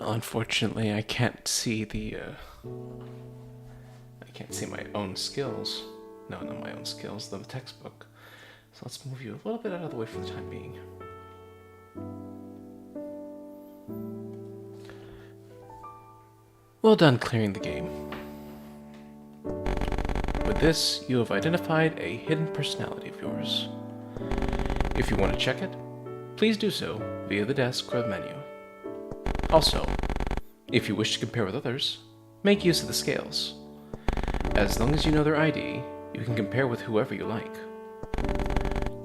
Unfortunately, I can't see I can't see my own skills. No, not my own skills, the textbook. So let's move you a little bit out of the way for the time being. Well done clearing the game. With this, you have identified a hidden personality of yours. If you want to check it, please do so via the desk or the menu. Also, if you wish to compare with others, make use of the scales. As long as you know their ID, you can compare with whoever you like.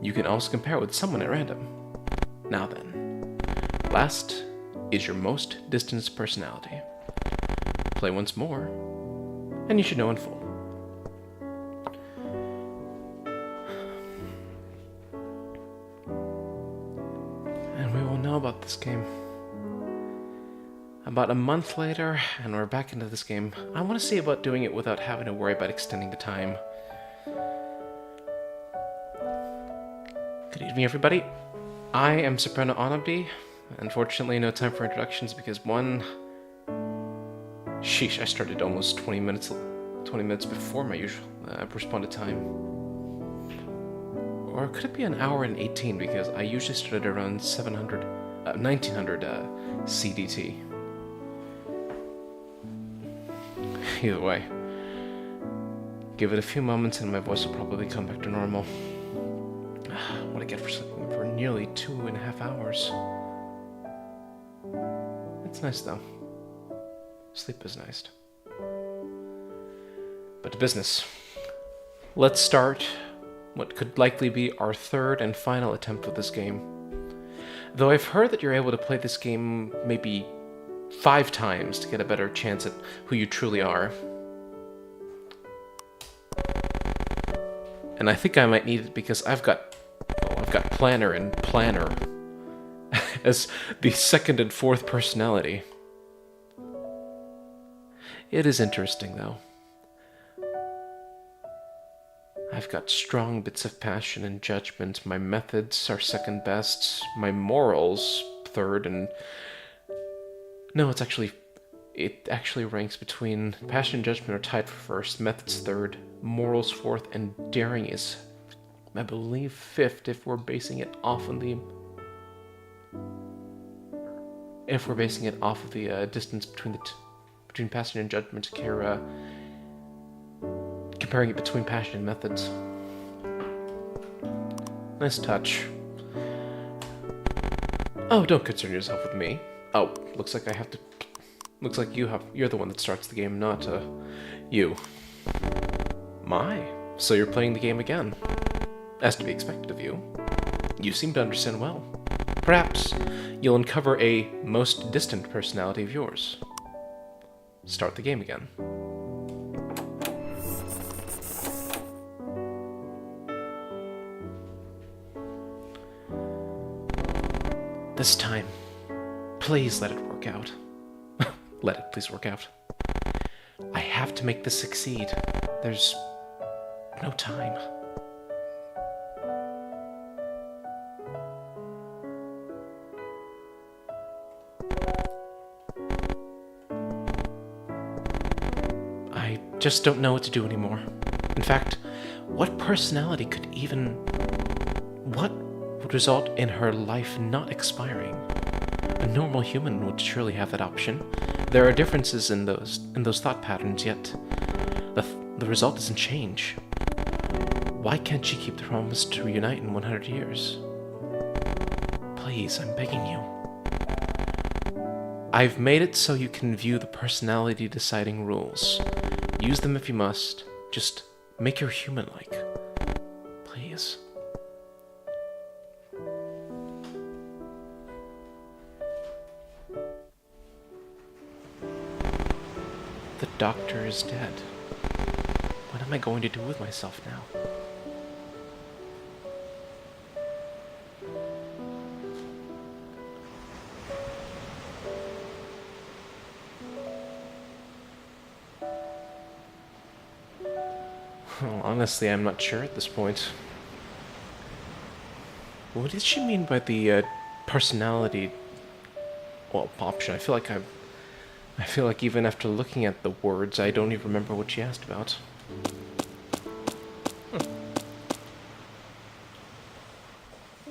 You can also compare with someone at random. Now then, last is your most distant personality. Play once more, and you should know in full. And we will know about this game about a month later, and we're back into this game. I want to see about doing it without having to worry about extending the time. Good evening, everybody. I am Soprano Onobdy. Unfortunately, no time for introductions because one... Sheesh, I started almost 20 minutes before my usual responded time. Or could it be an hour and 18 because I usually started around 1900 CDT. Either way, give it a few moments and my voice will probably come back to normal. What I get for sleeping for nearly 2.5 hours. It's nice though. Sleep is nice. But to business. Let's start what could likely be our third and final attempt with this game. Though I've heard that you're able to play this game maybe 5 times to get a better chance at who you truly are. And I think I might need it because I've got Planner and Planner as the second and fourth personality. It is interesting, though. I've got strong bits of passion and judgment. My methods are second best. My morals third, and... No, it actually ranks between passion and judgment are tied for first, methods third, morals fourth, and daring is, I believe, fifth if we're basing it off of the... If we're basing it off of the distance between between passion and judgment, comparing it between passion and methods. Nice touch. Oh, don't concern yourself with me. Oh, looks like you're the one that starts the game, not you. My, so you're playing the game again. As to be expected of you. You seem to understand well. Perhaps you'll uncover a most distant personality of yours. Start the game again. This time, please let it work out. Let it please work out. I have to make this succeed. There's no time. I just don't know what to do anymore. In fact, what personality could even... What would result in her life not expiring? A normal human would surely have that option. There are differences in those thought patterns, yet the result doesn't change. Why can't she keep the promise to reunite in 100 years? Please, I'm begging you. I've made it so you can view the personality deciding rules. Use them if you must. Just make her human-like. Please. The doctor is dead. What am I going to do with myself now? Well, honestly, I'm not sure at this point. What did she mean by the personality option? I feel like I feel like even after looking at the words, I don't even remember what she asked about.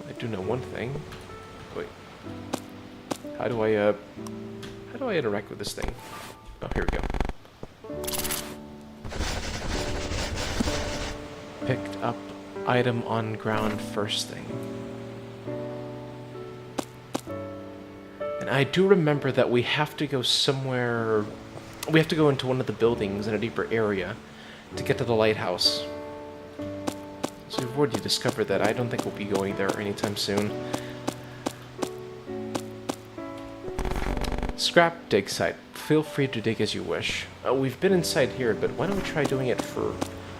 I do know one thing. Wait. How do I interact with this thing? Oh, here we go. Picked up item on ground first thing. And I do remember that we have to go somewhere... We have to go into one of the buildings in a deeper area to get to the lighthouse. So we've already discovered that. I don't think we'll be going there anytime soon. Scrap dig site. Feel free to dig as you wish. We've been inside here, but why don't we try doing it for,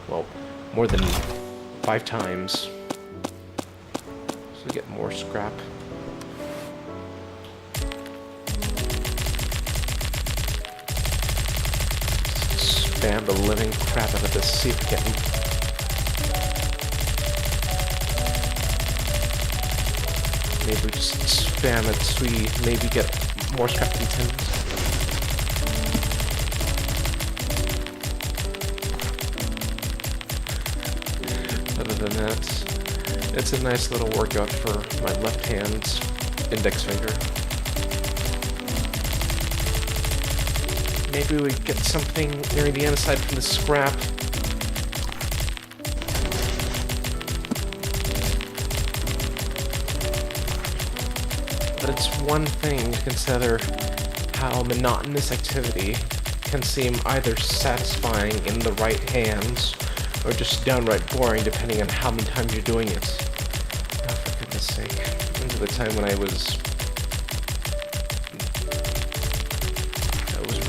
well, more than 5 times. So we get more scrap. Spam the living crap out of this, see if we can... Maybe we just spam it so we maybe get more scrap than 10. Other than that, it's a nice little workout for my left hand's index finger. Maybe we get something nearing the end aside from the scrap. But it's one thing to consider how monotonous activity can seem either satisfying in the right hands or just downright boring depending on how many times you're doing it. Oh, for goodness sake. Remember the time when I was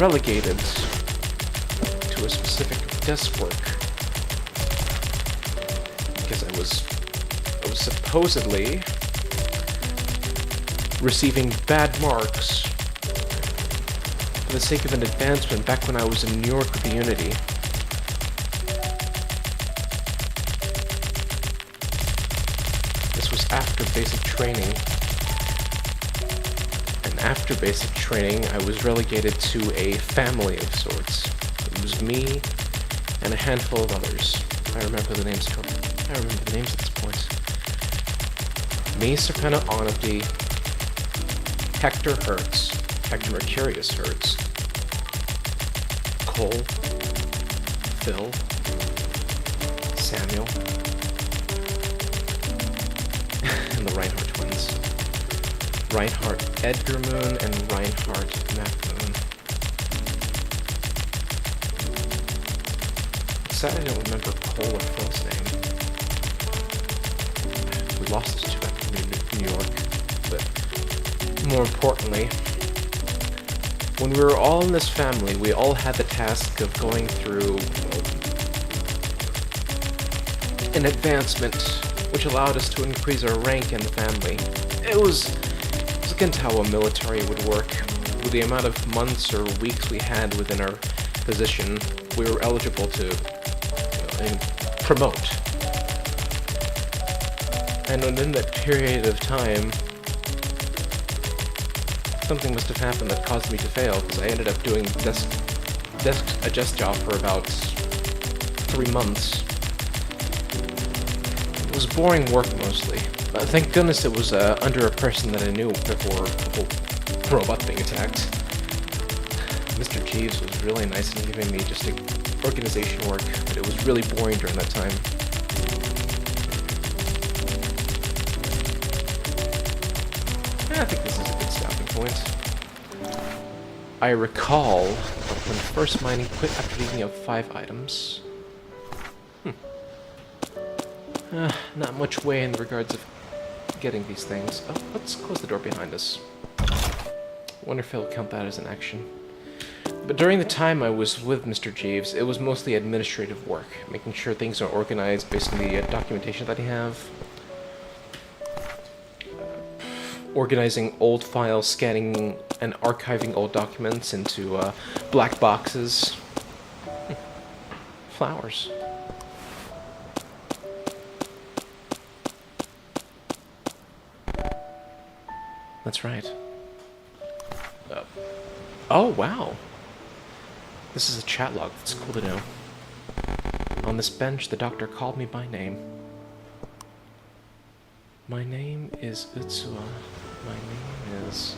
relegated to a specific desk work because I was supposedly receiving bad marks for the sake of an advancement back when I was in New York with the Unity. This was after basic training. And after basic training, I was relegated to a family of sorts. It was me and a handful of others. I remember the names at this point. Me, Serpenna Onobdy, Hector Hertz, Hector Mercurius Hertz, Cole, Phil, Samuel, and the Reinhardt twins. Reinhardt Edgar Moon and Reinhardt Mac Moon. Sad I don't remember Cole or Phil's name. We lost those two back in New York, but more importantly, when we were all in this family, we all had the task of going through an advancement which allowed us to increase our rank in the family. It was akin to how a military would work. With the amount of months or weeks we had within our position, we were eligible to promote. And within that period of time, something must have happened that caused me to fail, because I ended up doing a desk job for about 3 months. It was boring work mostly. Thank goodness it was under a person that I knew before the whole robot being attacked. Mr. Jeeves was really nice in giving me just organization work, but it was really boring during that time. I think this is a good stopping point. I recall when first mining quit after digging up 5 items. Not much way in regards of getting these things. Oh, let's close the door behind us. Wonder if he'll count that as an action. But during the time I was with Mr. Jeeves, it was mostly administrative work, making sure things are organized based on the documentation that I have. Organizing old files, scanning and archiving old documents into black boxes. Flowers. That's right. Oh, wow. This is a chat log. That's cool to know. On this bench, the doctor called me by name. My name is Utsua. My name is...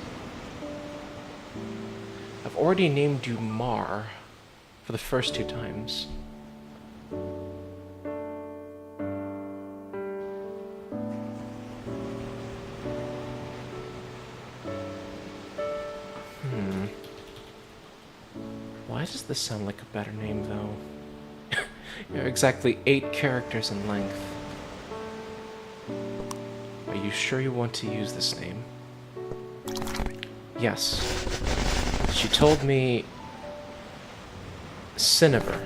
I've already named you Mar for the first 2 times. Why does this sound like a better name, though? You're exactly 8 characters in length. Are you sure you want to use this name? Yes. She told me... Cinnabar.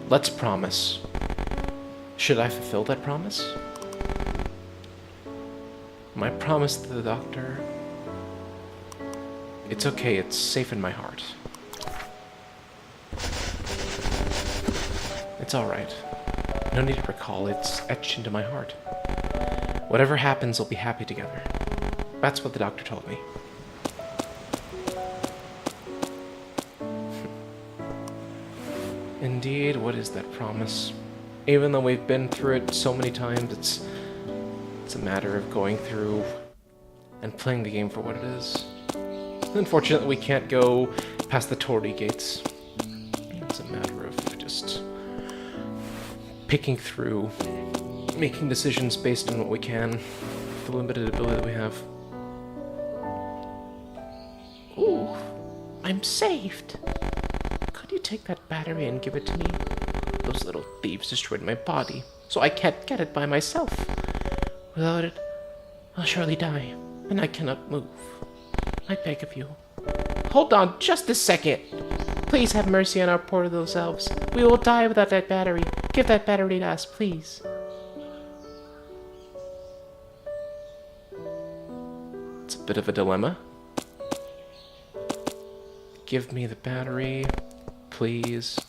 Let's promise. Should I fulfill that promise? My promise to the doctor... It's okay, it's safe in my heart. It's alright. No need to recall, it's etched into my heart. Whatever happens, we'll be happy together. That's what the doctor told me. Indeed, what is that promise? Even though we've been through it so many times, it's a matter of going through and playing the game for what it is. Unfortunately, we can't go past the Torii gates. It's a matter of just picking through, making decisions based on what we can, the limited ability that we have. Ooh, I'm saved. Could you take that battery and give it to me? Those little thieves destroyed my body, so I can't get it by myself. Without it, I'll surely die, and I cannot move. I beg of you. Hold on just a second. Please have mercy on our poor little selves. We will die without that battery. Give that battery to us, please. It's a bit of a dilemma. Give me the battery, please.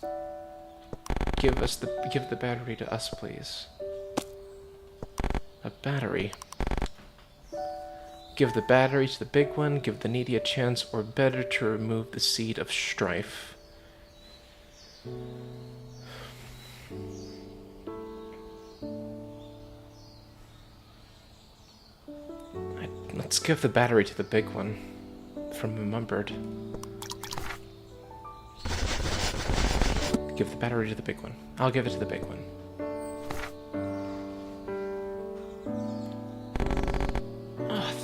Give the battery to us, please. A battery. Give the battery to the big one, give the needy a chance, or better to remove the seed of strife. Let's give the battery to the big one, from Remembered. Give the battery to the big one. I'll give it to the big one.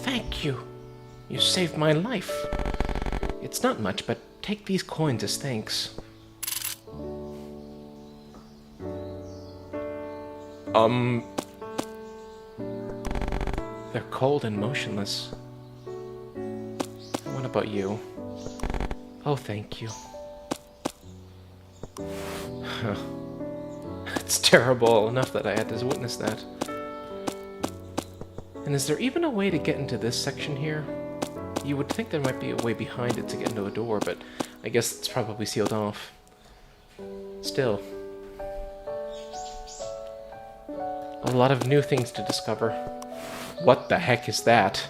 Thank you. You saved my life. It's not much, but take these coins as thanks. They're cold and motionless. What about you? Oh, thank you. It's terrible enough that I had to witness that. And is there even a way to get into this section here? You would think there might be a way behind it to get into a door, but I guess it's probably sealed off. Still. A lot of new things to discover. What the heck is that?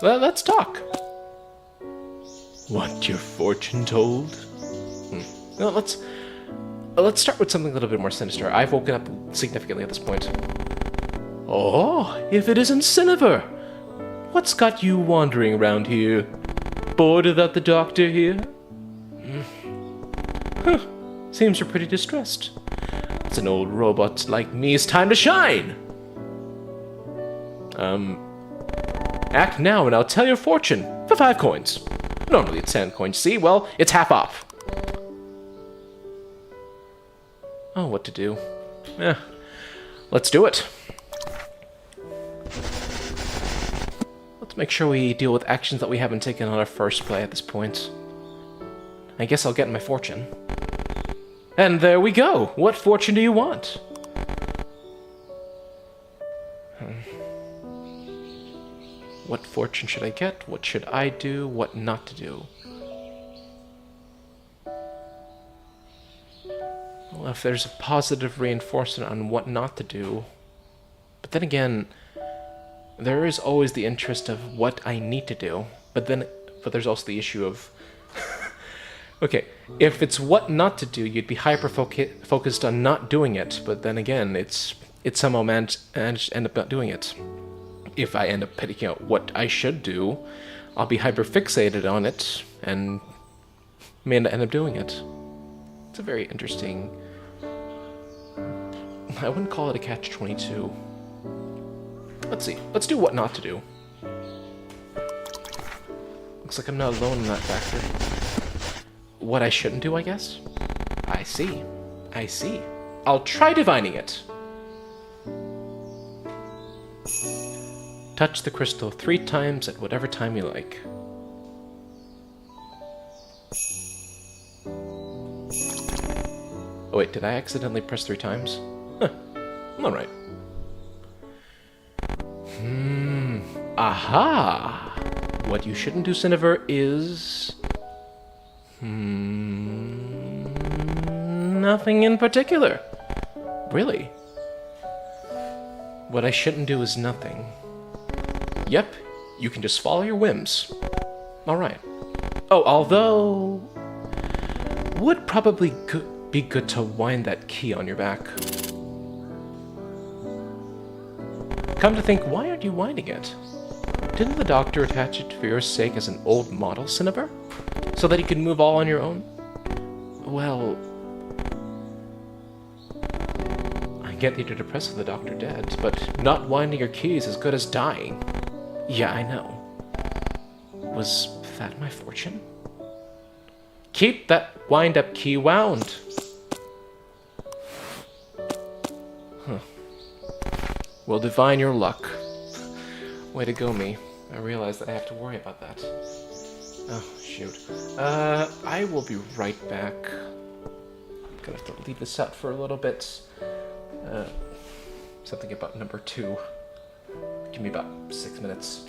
Well, let's talk. Want your fortune told? Well, let's start with something a little bit more sinister. I've woken up significantly at this point. Oh, if it isn't Cinnabar! What's got you wandering around here? Bored without the doctor here? Huh, seems you're pretty distressed. It's an old robot like me, it's time to shine! Act now and I'll tell your fortune for 5 coins. Normally it's 10 coins, see? Well, it's half off. Oh, what to do? Let's do it. Let's make sure we deal with actions that we haven't taken on our first play at this point. I guess I'll get my fortune. And there we go! What fortune do you want? What fortune should I get? What should I do? What not to do? Well, if there's a positive reinforcement on what not to do... But then again... there is always the interest of what I need to do, but there's also the issue of okay, if it's what not to do, you'd be focused on not doing it, but then again, it's somehow end up not doing it. If I end up picking out what I should do, I'll be hyper fixated on it and may end up doing it. It's a very interesting. I wouldn't call it a catch-22. Let's see. Let's do what not to do. Looks like I'm not alone in that factor. What I shouldn't do, I guess? I see. I see. I'll try divining it. Touch the crystal 3 times at whatever time you like. Oh wait, did I accidentally press 3 times? Huh. Alright. Aha! What you shouldn't do, Cinnaver, is... nothing in particular. Really? What I shouldn't do is nothing. Yep, you can just follow your whims. Alright. Oh, although... would probably be good to wind that key on your back. Come to think, why aren't you winding it? Didn't the doctor attach it for your sake as an old model, Cinnaber? So that you can move all on your own? Well... I get that you're depressed with the doctor dead, but not winding your key is as good as dying. Yeah, I know. Was that my fortune? Keep that wind-up key wound. Huh. We'll divine your luck. Way to go, me. I realize that I have to worry about that. Oh, shoot. I will be right back. Gonna have to leave this out for a little bit. Something about number 2. Give me about 6 minutes.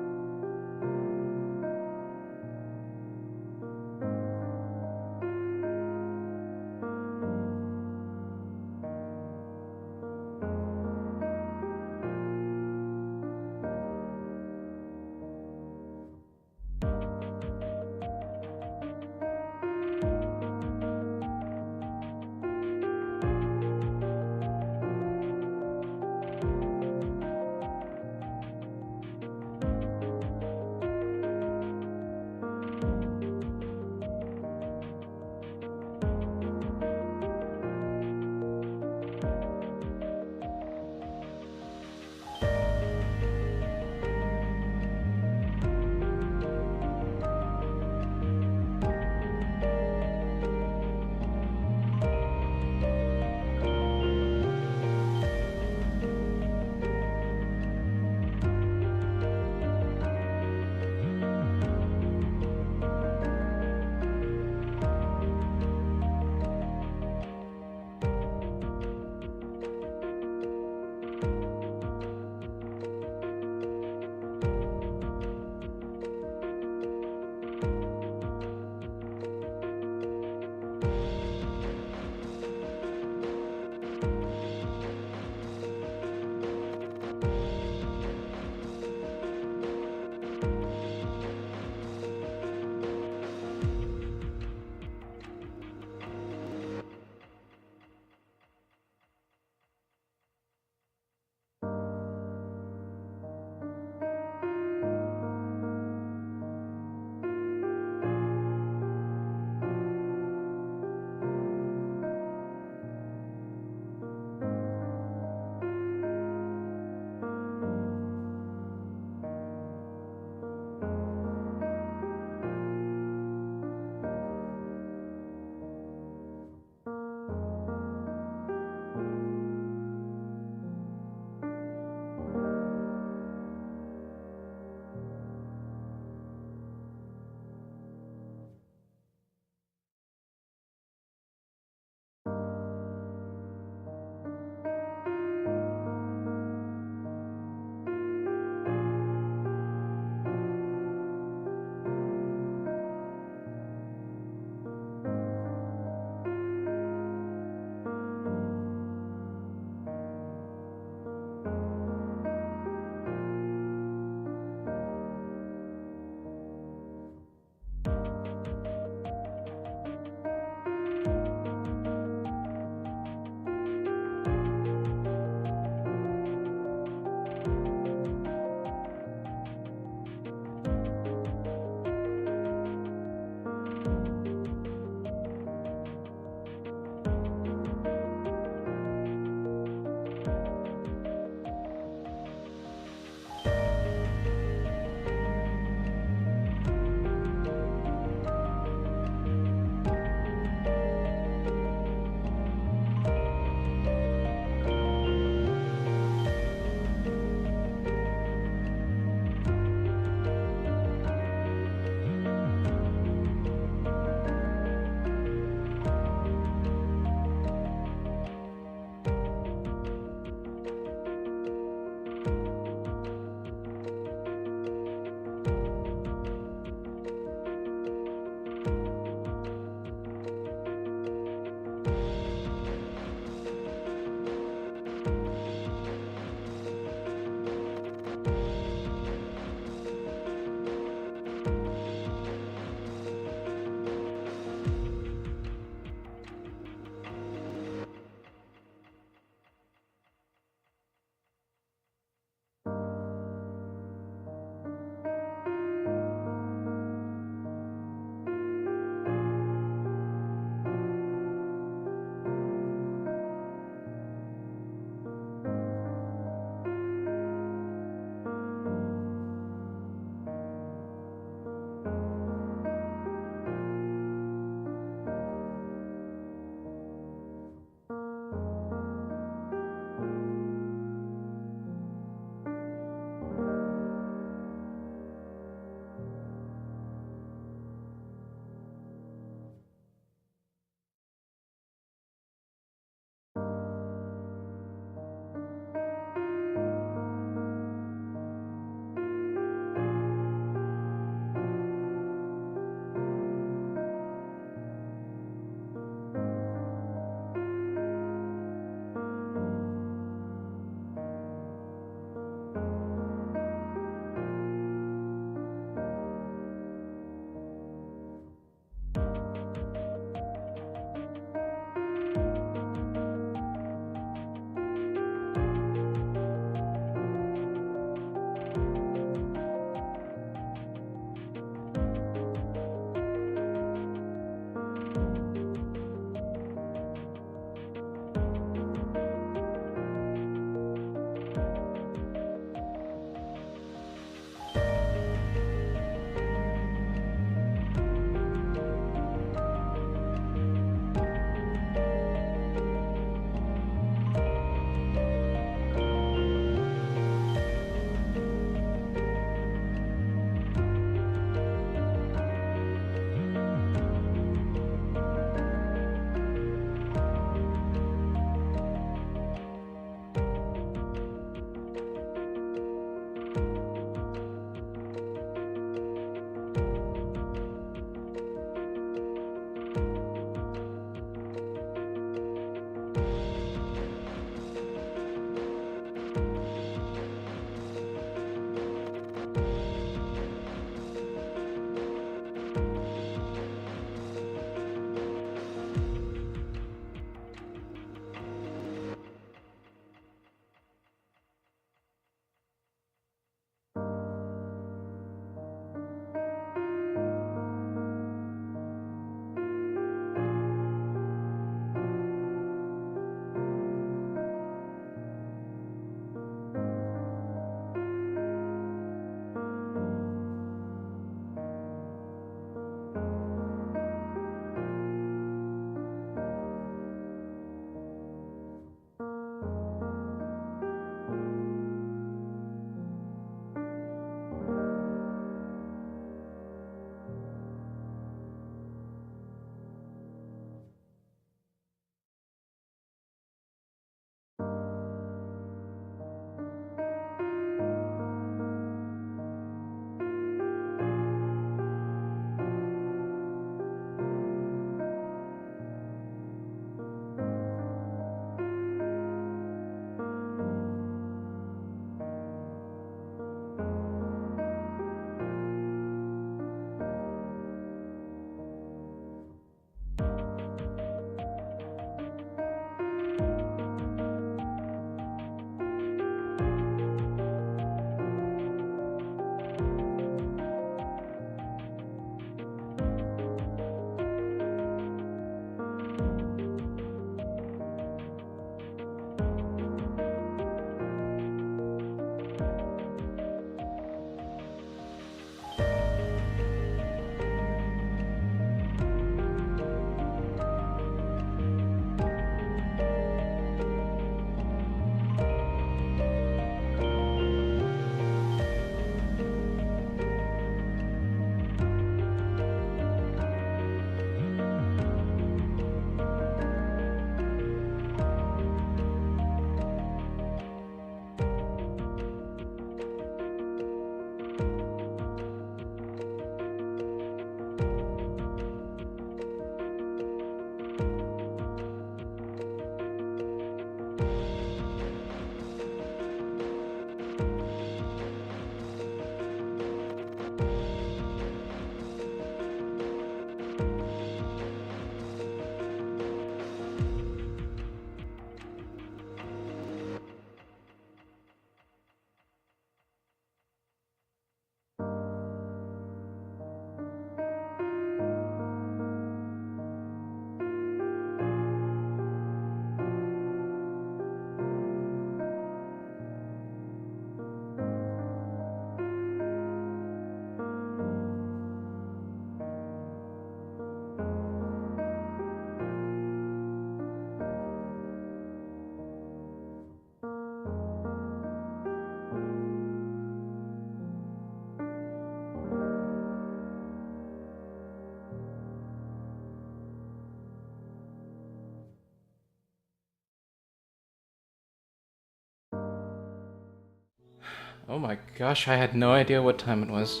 Oh my gosh, I had no idea what time it was.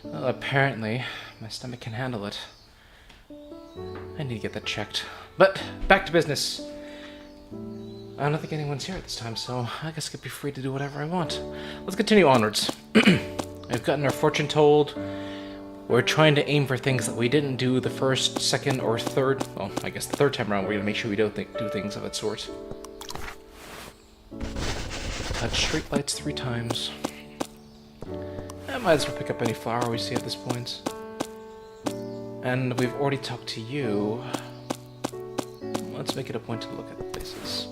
Well, apparently, my stomach can handle it. I need to get that checked. But, back to business. I don't think anyone's here at this time, so I guess I could be free to do whatever I want. Let's continue onwards. We've gotten our fortune told. We're trying to aim for things that we didn't do the first, second, or third. Well, I guess the third time around, we're going to make sure we don't do things of that sort. Touch streetlights 3 times. I might as well pick up any flower we see at this point. And we've already talked to you. Let's make it a point to look at the places.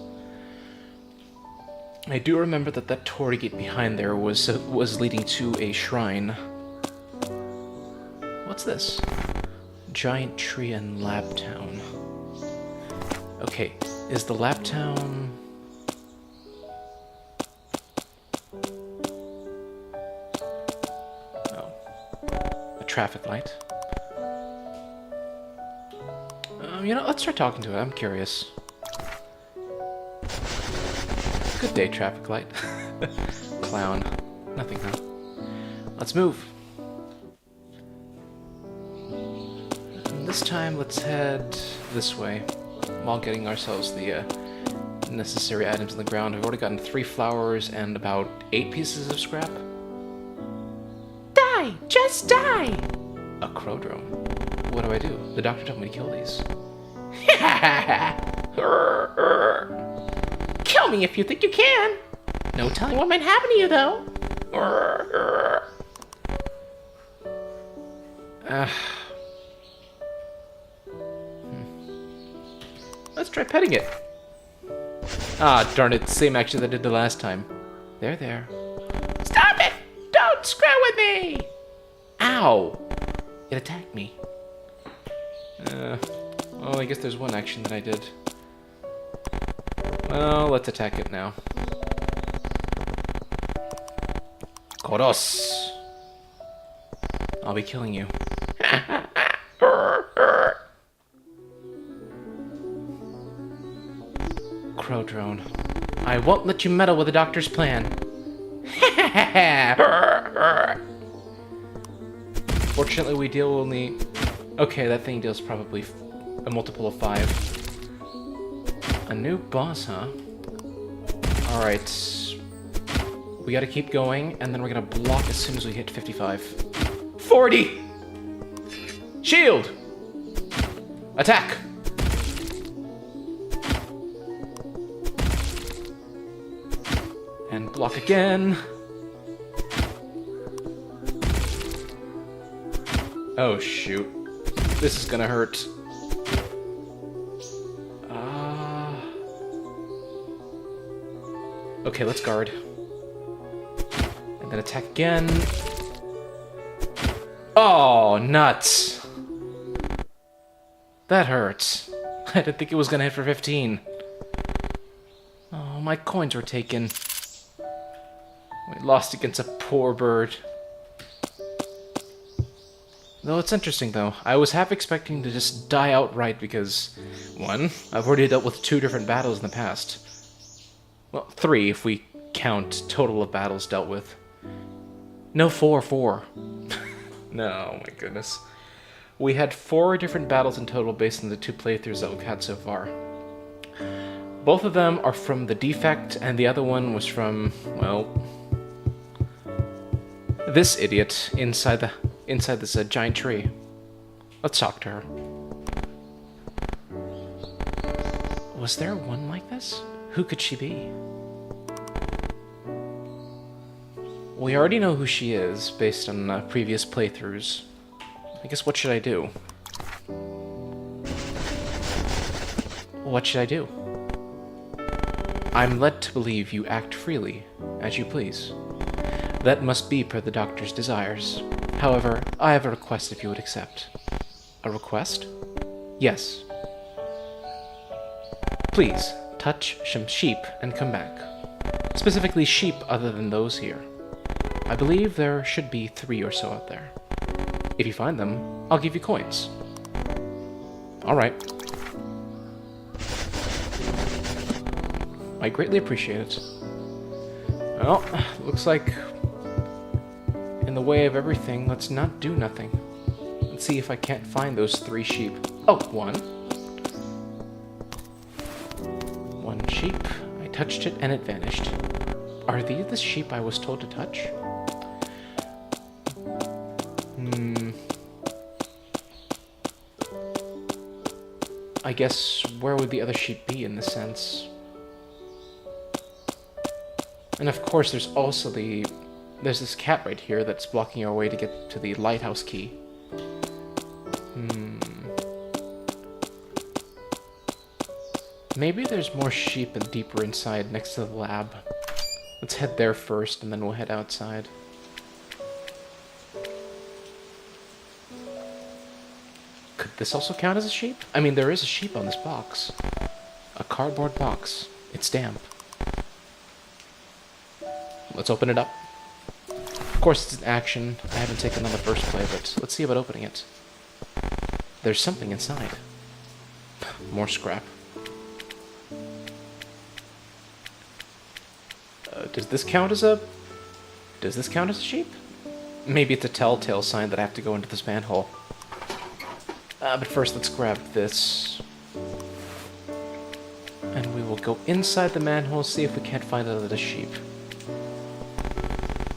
I do remember that that torii gate behind there was leading to a shrine. What's this? Giant tree and lab town. Okay, is the lab town... Oh. A traffic light. You know, let's try talking to it. I'm curious. Good day, traffic light. Clown. Nothing, huh? Let's move. And this time, let's head this way, while getting ourselves the necessary items on the ground. I've already gotten 3 flowers and about 8 pieces of scrap. Die! Just die! A crow drone. What do I do? The doctor told me to kill these. Kill me if you think you can. No telling what might happen to you, though. Let's try petting it. Ah, darn it. Same action that I did the last time. There. Stop it! Don't screw with me! Ow! It attacked me. Well, I guess there's one action that I did. Well, let's attack it now. Koros! I'll be killing you. Crow drone. I won't let you meddle with the doctor's plan. Fortunately, we deal only... Okay, that thing deals probably a multiple of 5. A new boss, huh? Alright. We gotta keep going, and then we're gonna block as soon as we hit 55. 40! Shield! Attack! And block again. Oh, shoot. This is gonna hurt. Okay, let's guard. And then attack again. Oh, nuts! That hurts. I didn't think it was gonna hit for 15. Oh, my coins were taken. We lost against a poor bird. Though it's interesting, though. I was half expecting to just die outright because, 1, I've already dealt with 2 different battles in the past. Well, 3 if we count total of battles dealt with. No, 4. No, my goodness. We had 4 different battles in total based on the 2 playthroughs that we've had so far. Both of them are from the Defect, and the other one was from, well... this idiot inside this giant tree. Let's talk to her. Was there one like this? Who could she be? We already know who she is, based on previous playthroughs. I guess what should I do? What should I do? I'm led to believe you act freely, as you please. That must be per the doctor's desires. However, I have a request if you would accept. A request? Yes. Please, touch some sheep and come back. Specifically sheep other than those here. I believe there should be 3 or so out there. If you find them, I'll give you coins. Alright. I greatly appreciate it. Well, looks like in the way of everything, let's not do nothing. Let's see if I can't find those 3 sheep. Oh, 1. 1 sheep. I touched it and it vanished. Are these the sheep I was told to touch? I guess, where would the other sheep be in this sense? And of course, there's also there's this cat right here that's blocking our way to get to the lighthouse key. Maybe there's more sheep and deeper inside next to the lab. Let's head there first, and then we'll head outside. Could this also count as a sheep? I mean, there is a sheep on this box. A cardboard box. It's damp. Let's open it up. Of course, it's an action. I haven't taken on the first play, but let's see about opening it. There's something inside. More scrap. Does this count as a sheep? Maybe it's a telltale sign that I have to go into this manhole. But first, let's grab this. And we will go inside the manhole, see if we can't find another sheep.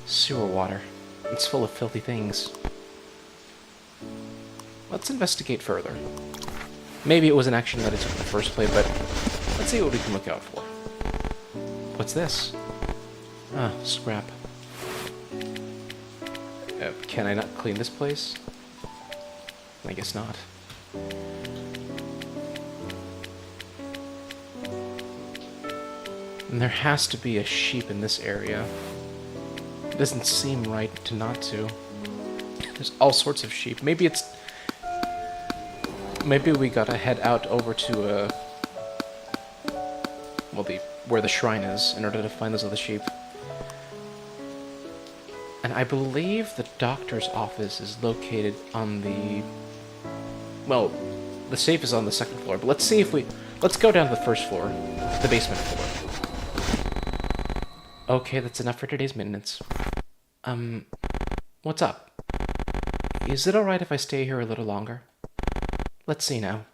Sewer water. It's full of filthy things. Let's investigate further. Maybe it was an action that I took in the first play, but let's see what we can look out for. What's this? Ah, scrap. Can I not clean this place? I guess not. And there has to be a sheep in this area. It doesn't seem right to not to. There's all sorts of sheep. Maybe we gotta head out over to where the shrine is in order to find those other sheep. And I believe the doctor's office is located on the... Well, the safe is on the second floor, but let's go down to the first floor, the basement floor. Okay, that's enough for today's maintenance. What's up? Is it alright if I stay here a little longer? Let's see now.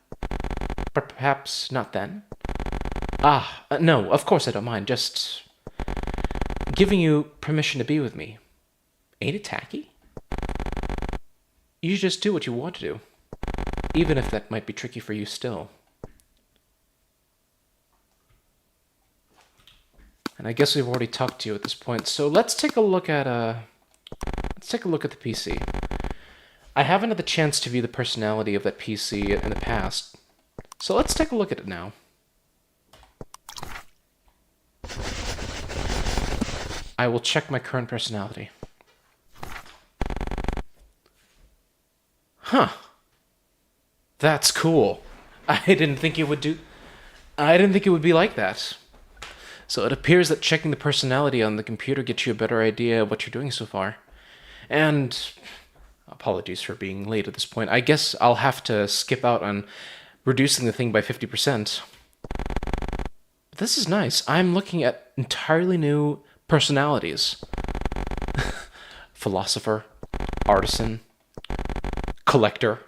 But perhaps not then? No, of course I don't mind, just... giving you permission to be with me. Ain't it tacky? You just do what you want to do. Even if that might be tricky for you still. And I guess we've already talked to you at this point, so let's take a look at the PC. I haven't had the chance to view the personality of that PC in the past, so let's take a look at it now. I will check my current personality. Huh. That's cool. I didn't think it would be like that. So it appears that checking the personality on the computer gets you a better idea of what you're doing so far. And apologies for being late at this point. I guess I'll have to skip out on reducing the thing by 50%. This is nice. I'm looking at entirely new personalities. Philosopher, artisan, collector.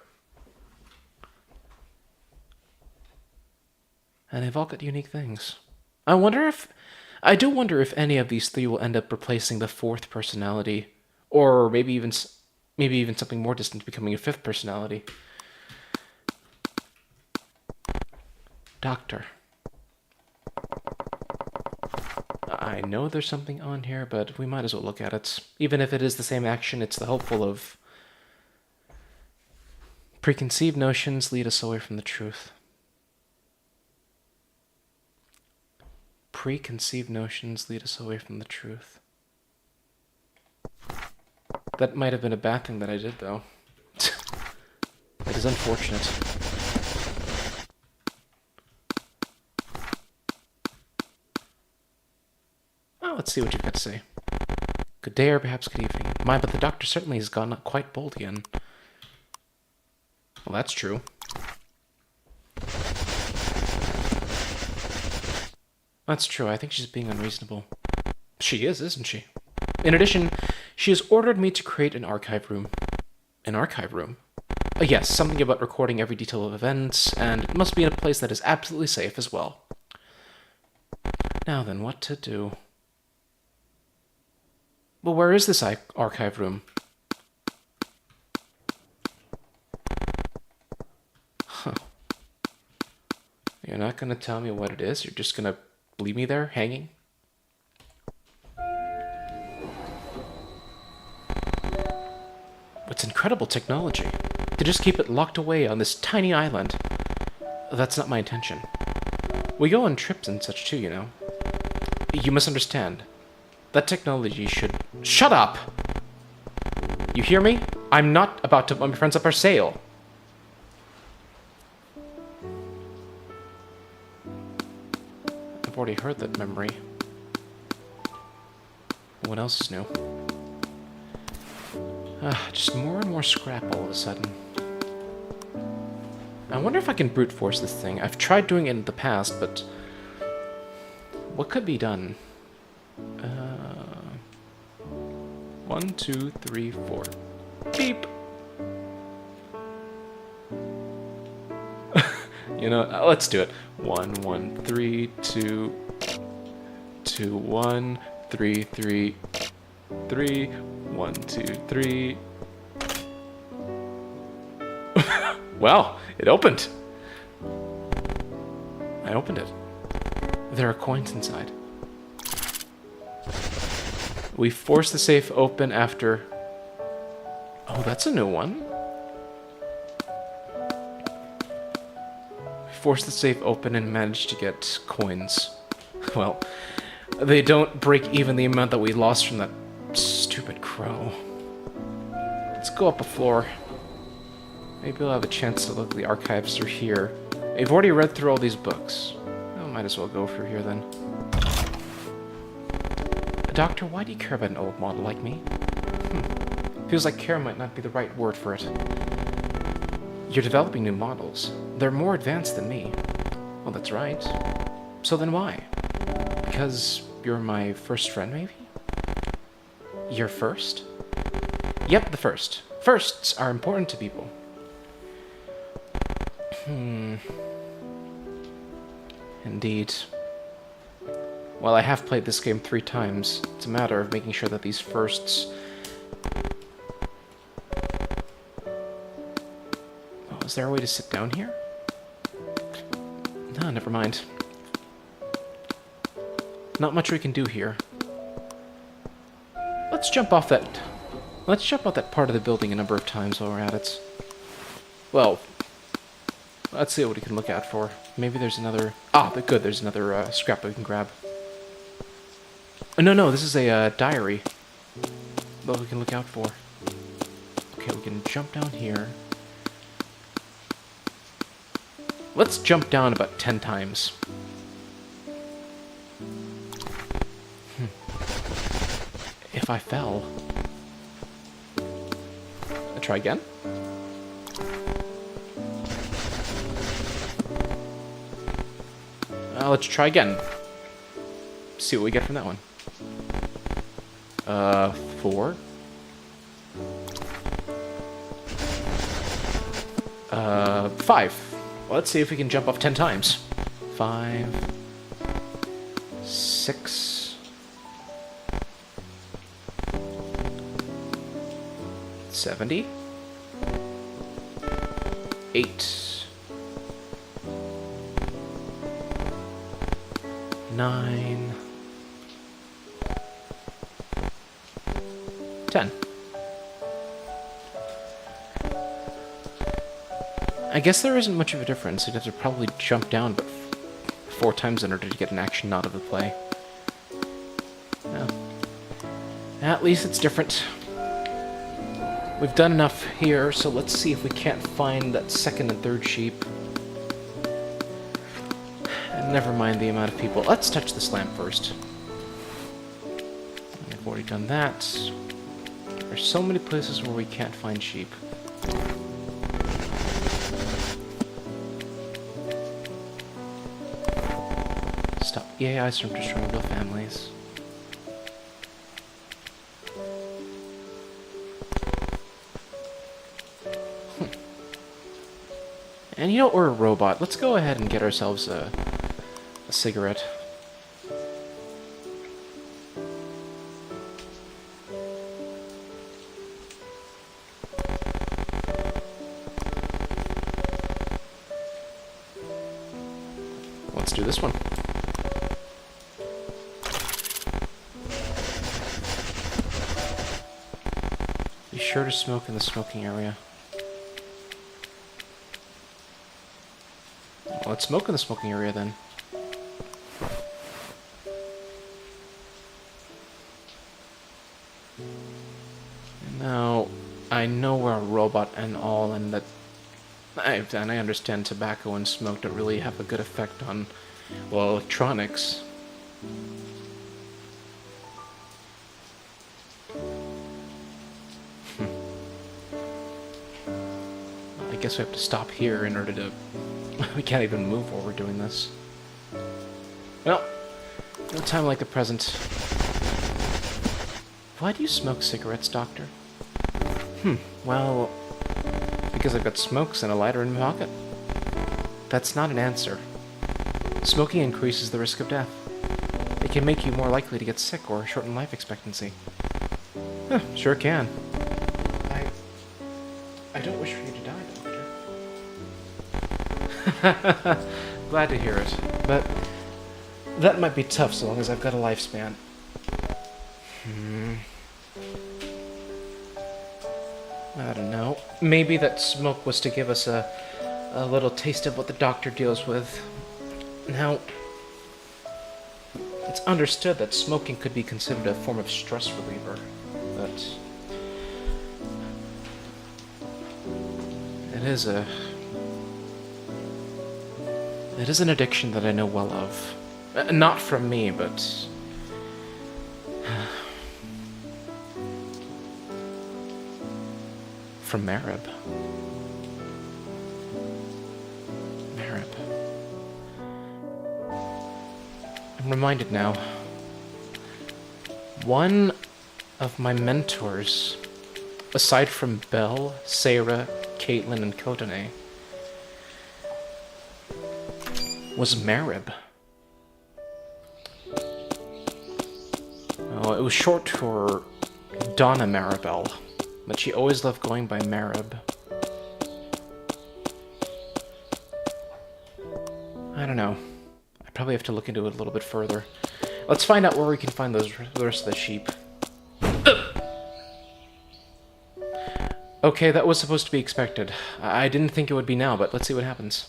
And they've all got unique things. I do wonder if any of these three will end up replacing the fourth personality, or maybe even something more distant, becoming a fifth personality. Doctor. I know there's something on here, but we might as well look at it. Even if it is the same action, it's the hopeful of preconceived notions lead us away from the truth. Preconceived notions lead us away from the truth. That might have been a bad thing that I did, though. It is unfortunate. Well, let's see what you've got to say. Good day or perhaps good evening. My, but the doctor certainly has gone quite bold again. Well, that's true. That's true. I think she's being unreasonable. She is, isn't she? In addition, she has ordered me to create an archive room. An archive room? Yes, something about recording every detail of events, and it must be in a place that is absolutely safe as well. Now then, what to do? Well, where is this archive room? Huh. You're not going to tell me what it is? You're just going to leave me there, hanging? It's incredible technology. To just keep it locked away on this tiny island. That's not my intention. We go on trips and such too, you know. You must understand. That technology should... Shut up! You hear me? I'm not about to put my friends up for sale. I've already heard that memory. What else is new? Just more and more scrap all of a sudden. I wonder if I can brute force this thing. I've tried doing it in the past, but... what could be done? 1, 2, 3, 4. Beep! You know, let's do it. 1, 1, 3, 2, 2, 1, 3, 3, 3, 1, 2, 3. Well, it opened. I opened it. There are coins inside. We force the safe open after... Oh, that's a new one. We force the safe open and manage to get coins. Well, they don't break even the amount that we lost from that stupid crow. Let's go up a floor. Maybe we'll have a chance to look at the archives through here. I've already read through all these books. Well, might as well go through here then. Doctor, why do you care about an old model like me? Feels like care might not be the right word for it. You're developing new models. They're more advanced than me. Well, that's right. So then why? Because you're my first friend, maybe? You're first? Yep, the first. Firsts are important to people. Indeed. Well, I have played this game 3 times. It's a matter of making sure that these firsts... Oh, is there a way to sit down here? No, never mind. Not much we can do here. Let's jump off that part of the building a number of times while we're at it. Well, let's see what we can look out for. Maybe there's another... Ah, good, there's another scrap that we can grab. No, this is a diary that we can look out for. Okay, we can jump down here. Let's jump down about 10 times. If I fell. I'll try again. Let's try again. See what we get from that one. 4. 5. Well, let's see if we can jump off 10 times. 5. 6. 70. 8. 9. 10. I guess there isn't much of a difference. You'd have to probably jump down but 4 times in order to get an action out of the play. Well, at least it's different. We've done enough here, so let's see if we can't find that second and third sheep. And never mind the amount of people. Let's touch this lamp first. I've already done that. There's so many places where we can't find sheep. Stop AIs from destroying real families. And you know, we're a robot. Let's go ahead and get ourselves a cigarette. Let's do this one. Be sure to smoke in the smoking area. Well, let's smoke in the smoking area then. Now, I know we're a robot and all, and that I understand tobacco and smoke don't really have a good effect on, well, electronics. I guess we have to stop here in order to... We can't even move while we're doing this. Well, no time like the present. Why do you smoke cigarettes, Doctor? Well, because I've got smokes and a lighter in my pocket. That's not an answer. Smoking increases the risk of death. It can make you more likely to get sick or shorten life expectancy. Sure can. I don't wish for you to die, Doctor. Glad to hear it, but that might be tough so long as I've got a lifespan. I don't know. Maybe that smoke was to give us a little taste of what the doctor deals with. Now, it's understood that smoking could be considered a form of stress reliever, but it is an addiction that I know well of. Not from me, but from Marib. I'm reminded now. One of my mentors, aside from Belle, Sarah, Caitlin, and Kodane, was Marib. Oh, it was short for Donna Maribel, but she always loved going by Marib. I don't know. I probably have to look into it a little bit further. Let's find out where we can find the rest of the sheep. Okay, that was supposed to be expected. I didn't think it would be now, but let's see what happens.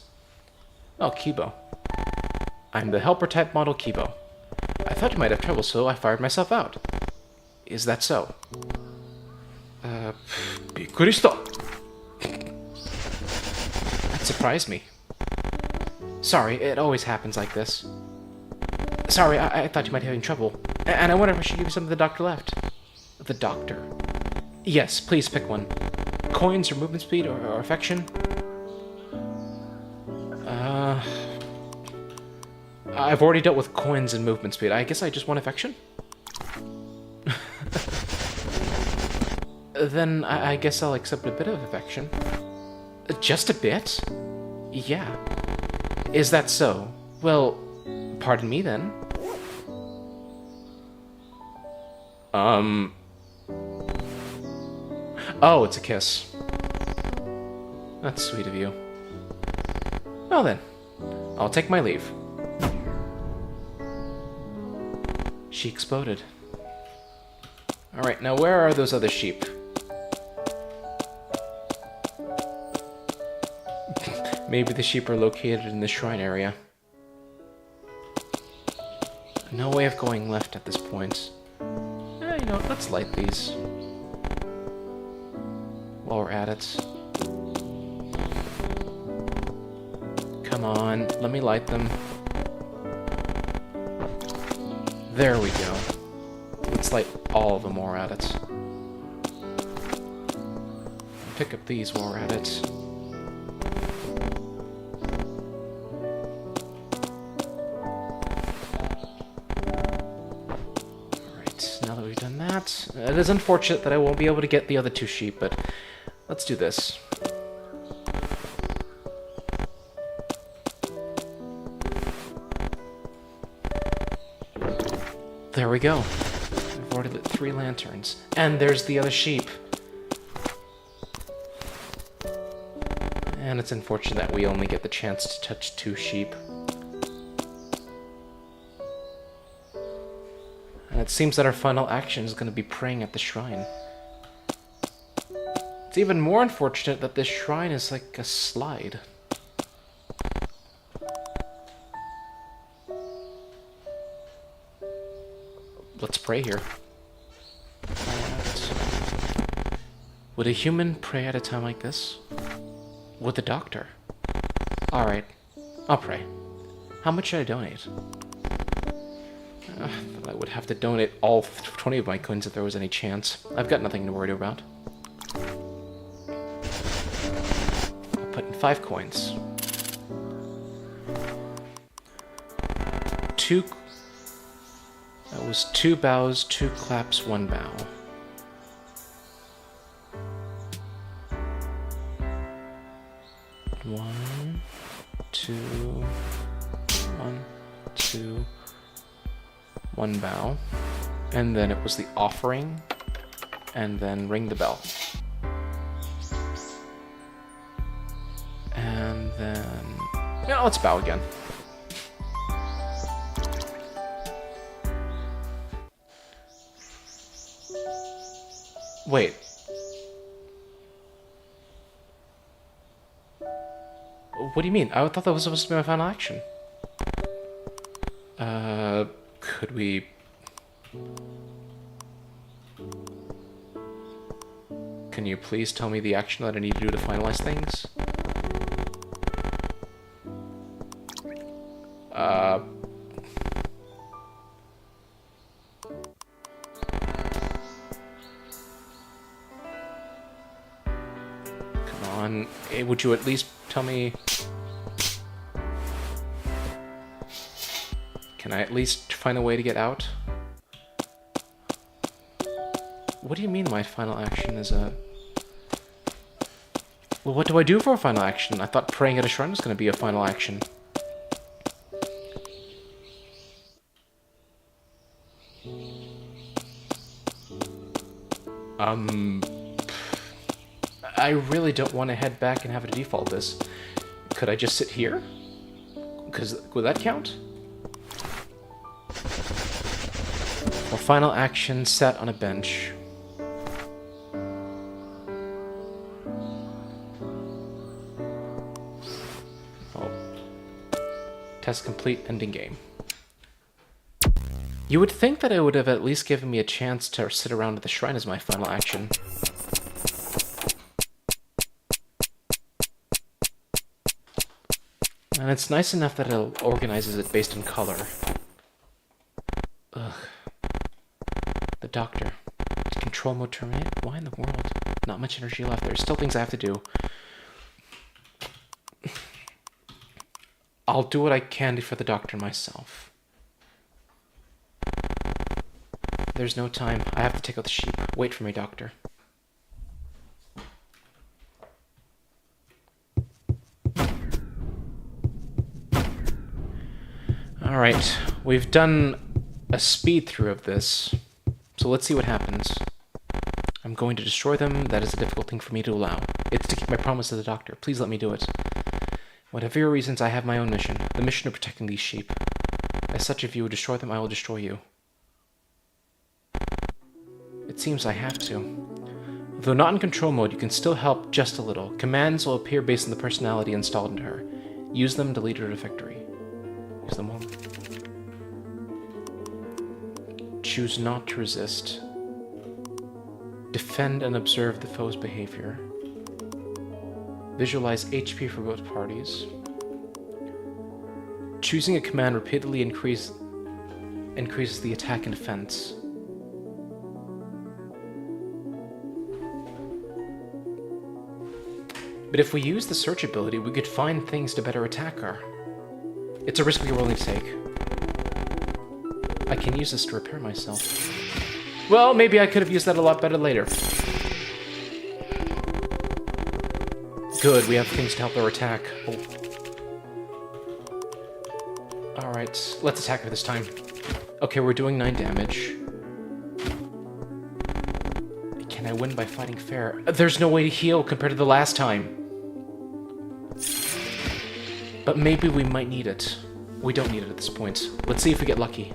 Oh, Kibo. I'm the helper-type model Kibo. I thought you might have trouble, so I fired myself out. Is that so? Bikurista! That surprised me. Sorry, it always happens like this. Sorry, I thought you might be having trouble. And I wonder if I should give you something the doctor left. The doctor? Yes, please pick one. Coins or movement speed or affection? I've already dealt with coins and movement speed. I guess I just want affection? Then I guess I'll accept a bit of affection. Just a bit? Yeah. Is that so? Well, pardon me then. Oh, it's a kiss. That's sweet of you. Well then, I'll take my leave. She exploded. Alright, now where are those other sheep? Maybe the sheep are located in the shrine area. No way of going left at this point. You know, let's light these. While we're at it. Come on, let me light them. There we go. Let's light all of them while we're at it. Pick up these while we're at it. Alright, now that we've done that, it is unfortunate that I won't be able to get the other two sheep, but let's do this. There we go. We've already lit 3 lanterns. And there's the other sheep. And it's unfortunate that we only get the chance to touch 2 sheep. And it seems that our final action is going to be praying at the shrine. It's even more unfortunate that this shrine is like a slide. Let's pray here. Would a human pray at a time like this? Would the doctor? Alright, I'll pray. How much should I donate? I would have to donate all 20 of my coins if there was any chance. I've got nothing to worry about. I'll put in 5 coins. 2... That was 2 bows, 2 claps, 1 bow. One, two, 1 bow, and then it was the offering, and then ring the bell. And then... yeah, let's bow again. Wait. What do you mean? I thought that was supposed to be my final action. Could we... Can you please tell me the action that I need to do to finalize things? Come on. Hey, would you at least tell me... Can I at least find a way to get out? What do you mean my final action is a... Well, what do I do for a final action? I thought praying at a shrine was going to be a final action. I really don't want to head back and have to default this. Could I just sit here? Because would that count? Or final action, sat on a bench. Oh. Test complete, ending game. You would think that it would have at least given me a chance to sit around at the shrine as my final action. And it's nice enough that it organizes it based on color. Ugh. The doctor. Did control mode terminate? Why in the world? Not much energy left. There's still things I have to do. I'll do what I can for the doctor myself. There's no time. I have to take out the sheep. Wait for me, doctor. Alright, we've done a speed through of this, so let's see what happens. I'm going to destroy them. That is a difficult thing for me to allow. It's to keep my promise to the doctor. Please let me do it. Whatever your reasons, I have my own mission. The mission of protecting these sheep. As such, if you would destroy them, I will destroy you. It seems I have to. Though not in control mode, you can still help just a little. Commands will appear based on the personality installed into her. Use them to lead her to victory. Use them all. Choose not to resist. Defend and observe the foe's behavior. Visualize HP for both parties. Choosing a command repeatedly increases the attack and defense. But if we use the search ability, we could find things to better attack her. It's a risk we are willing to take. I can use this to repair myself. Well, maybe I could have used that a lot better later. Good, we have things to help her attack. Oh. Alright, let's attack her this time. Okay, we're doing 9 damage. Can I win by fighting fair? There's no way to heal compared to the last time. But maybe we might need it. We don't need it at this point. Let's see if we get lucky.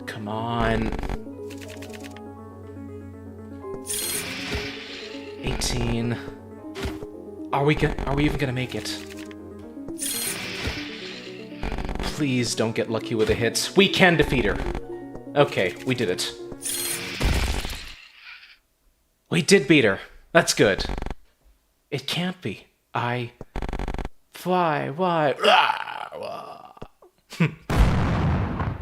Come on. 18. Are we even gonna make it? Please don't get lucky with the hits. We can defeat her. Okay, we did it. We did beat her. That's good. It can't be. Why?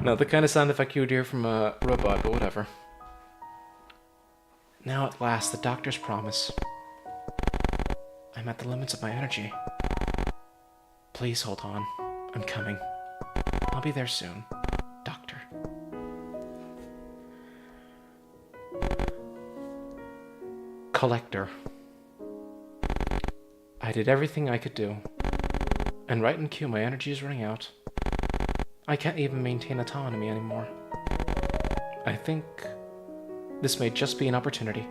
Not the kind of sound effect you would hear from a robot, but whatever. Now at last, the doctor's promise. I'm at the limits of my energy. Please hold on. I'm coming. I'll be there soon, Doctor. Collector. I did everything I could do. And right in cue, my energy is running out. I can't even maintain autonomy anymore. I think this may just be an opportunity,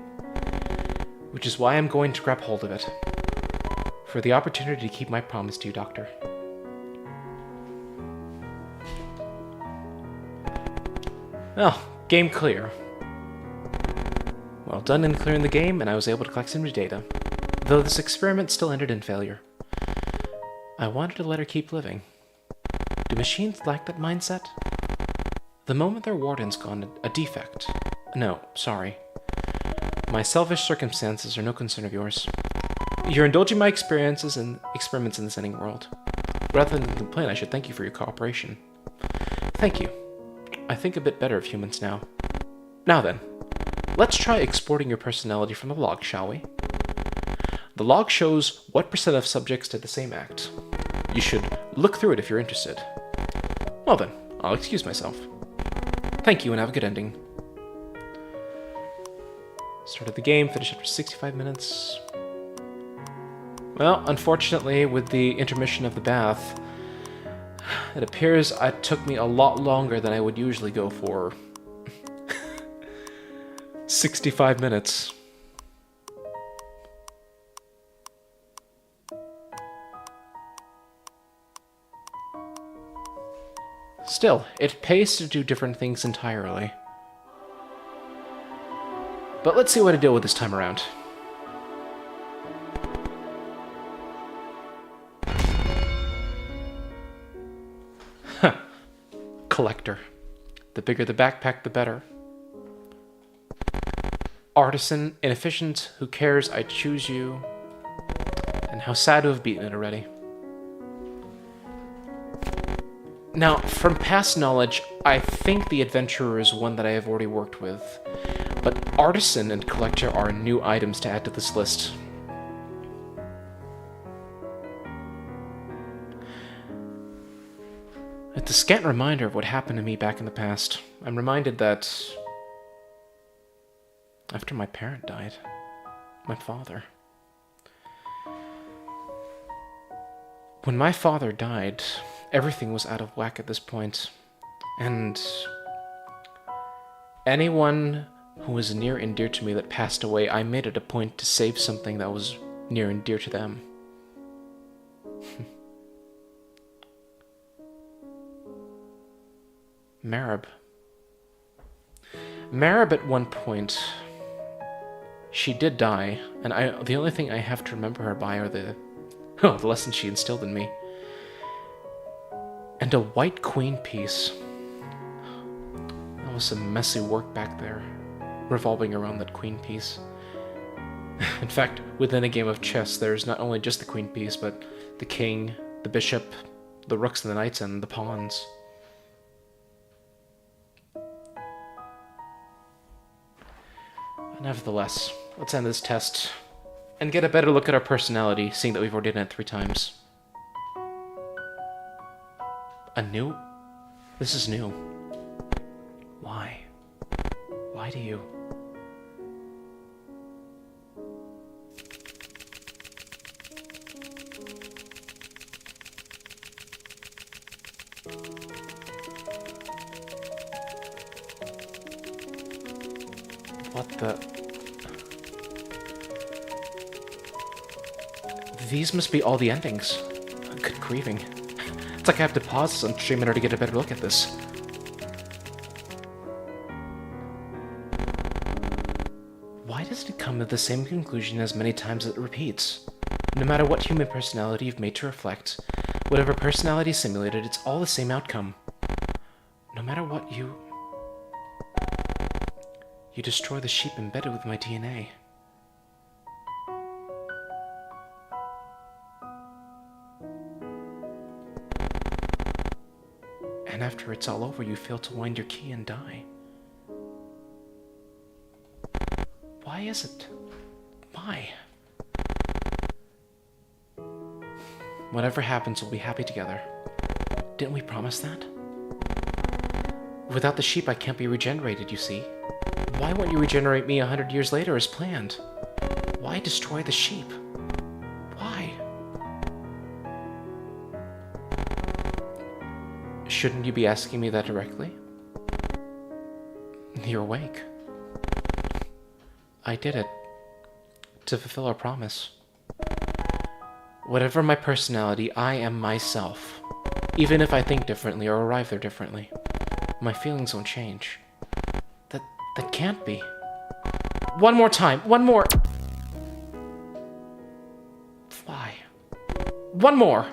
which is why I'm going to grab hold of it. For the opportunity to keep my promise to you, Doctor. Well, game clear. Well done in clearing the game, and I was able to collect some new data, though this experiment still ended in failure. I wanted to let her keep living. Do machines lack that mindset? The moment their warden's gone, a defect. No, sorry. My selfish circumstances are no concern of yours. You're indulging my experiences and experiments in this ending world. Rather than complain, I should thank you for your cooperation. Thank you. I think a bit better of humans now. Now then, let's try exporting your personality from the log, shall we? The log shows what % of subjects did the same act. You should look through it if you're interested. Well then, I'll excuse myself. Thank you and have a good ending. Started the game, finished after 65 minutes. Well, unfortunately, with the intermission of the bath, it appears it took me a lot longer than I would usually go for. 65 minutes. Still, it pays to do different things entirely. But let's see what I deal with this time around. Huh. Collector. The bigger the backpack, the better. Artisan, inefficient, who cares, I choose you. And how sad to have beaten it already. Now, from past knowledge, I think the adventurer is one that I have already worked with, but artisan and collector are new items to add to this list. It's a scant reminder of what happened to me back in the past. I'm reminded that after my parent died, my father. When my father died, everything was out of whack at this point, and anyone who was near and dear to me that passed away, I made it a point to save something that was near and dear to them. Marib. Marib at one point, she did die, and the only thing I have to remember her by are the lessons she instilled in me. And a white queen piece. That was some messy work back there, revolving around that queen piece. In fact, within a game of chess, there's not only just the queen piece, but the king, the bishop, the rooks and the knights, and the pawns. Nevertheless, let's end this test and get a better look at our personality, seeing that we've already done it 3 times. This is new. Why? Why do you? What the? These must be all the endings. Good grieving. It's like I have to pause on stream in order to get a better look at this. Why does it come to the same conclusion as many times as it repeats? No matter what human personality you've made to reflect, whatever personality simulated, it's all the same outcome. No matter what you destroy the sheep embedded with my DNA. after it's all over, you fail to wind your key and die. Why is it? Why? Whatever happens, we'll be happy together. Didn't we promise that? Without the sheep, I can't be regenerated, you see. Why won't you regenerate me 100 years later as planned? Why destroy the sheep? Why? Shouldn't you be asking me that directly? You're awake. I did it to fulfill our promise. Whatever my personality, I am myself. Even if I think differently or arrive there differently, my feelings won't change. That can't be. One more time. One more. Fly. One more.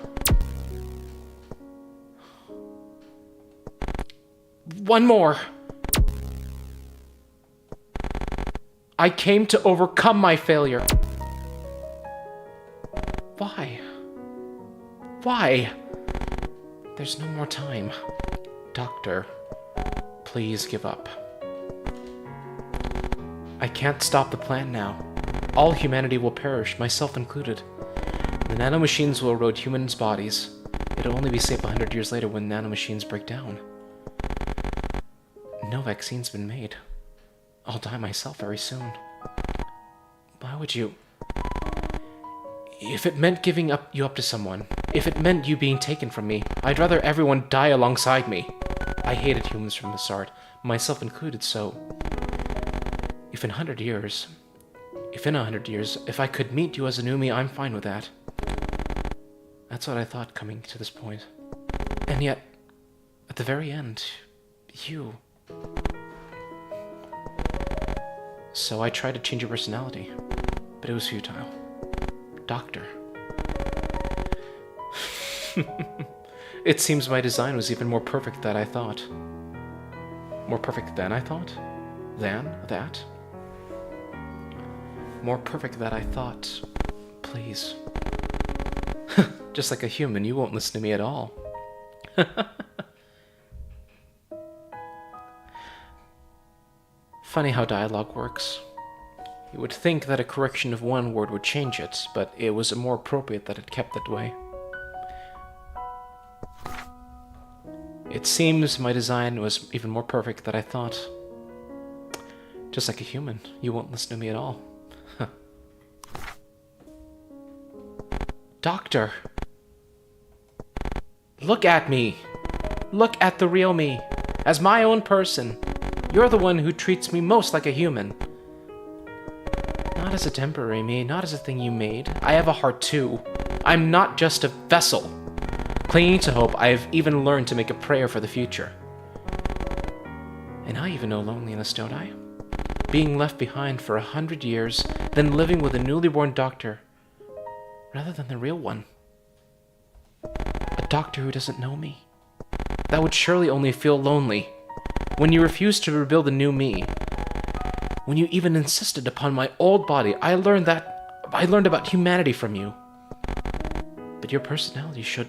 One more. I came to overcome my failure. Why? Why? There's no more time. Doctor, please give up. I can't stop the plan now. All humanity will perish, myself included. The nanomachines will erode humans' bodies. It'll only be safe 100 years later when nanomachines break down. No vaccine's been made. I'll die myself very soon. Why would you? If it meant giving you up to someone, if it meant you being taken from me, I'd rather everyone die alongside me. I hated humans from the start, myself included, so... If in 100 years, if I could meet you as a new me, I'm fine with that. That's what I thought coming to this point. And yet, at the very end, you... So I tried to change your personality, but it was futile. Doctor. It seems my design was even more perfect than I thought. More perfect than I thought? Than that? More perfect than I thought. Please. Just like a human, you won't listen to me at all. Funny how dialogue works. You would think that a correction of one word would change it, but it was more appropriate that it kept that way. It seems my design was even more perfect than I thought. Just like a human, you won't listen to me at all. Doctor! Look at me! Look at the real me! As my own person! You're the one who treats me most like a human. Not as a temporary me, not as a thing you made. I have a heart too. I'm not just a vessel. Clinging to hope, I have even learned to make a prayer for the future. And I even know loneliness, don't I? Being left behind for 100 years, then living with a newly born doctor, rather than the real one. A doctor who doesn't know me. That would surely only feel lonely. When you refused to rebuild a new me, when you even insisted upon my old body, I learned about humanity from you. But your personality should...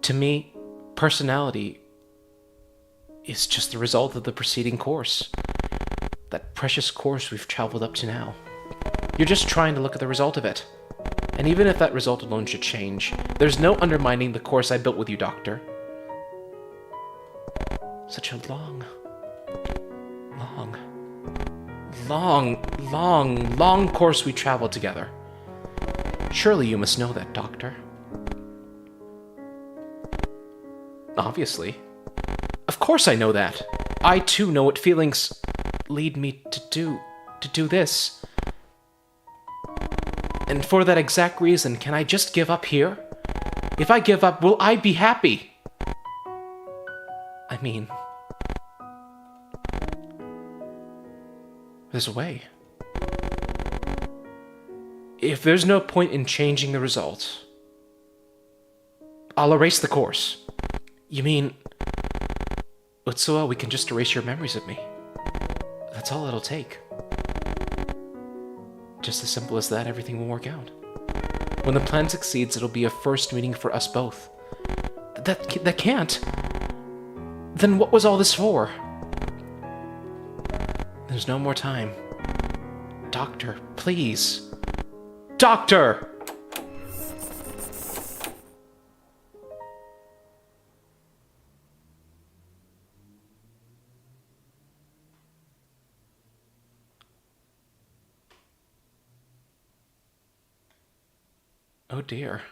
To me, personality is just the result of the preceding course. That precious course we've traveled up to now. You're just trying to look at the result of it. And even if that result alone should change, there's no undermining the course I built with you, Doctor. Such a long course we traveled together. Surely you must know that, Doctor. Obviously. Of course I know that. I too know what feelings lead me to do this. And for that exact reason, can I just give up here? If I give up, will I be happy? I mean... There's a way. If there's no point in changing the results, I'll erase the course. You mean... Utsuo, we can just erase your memories of me. That's all it'll take. Just as simple as that, everything will work out. When the plan succeeds, it'll be a first meeting for us both. That can't. Then what was all this for? There's no more time. Doctor, please. Doctor! Oh dear.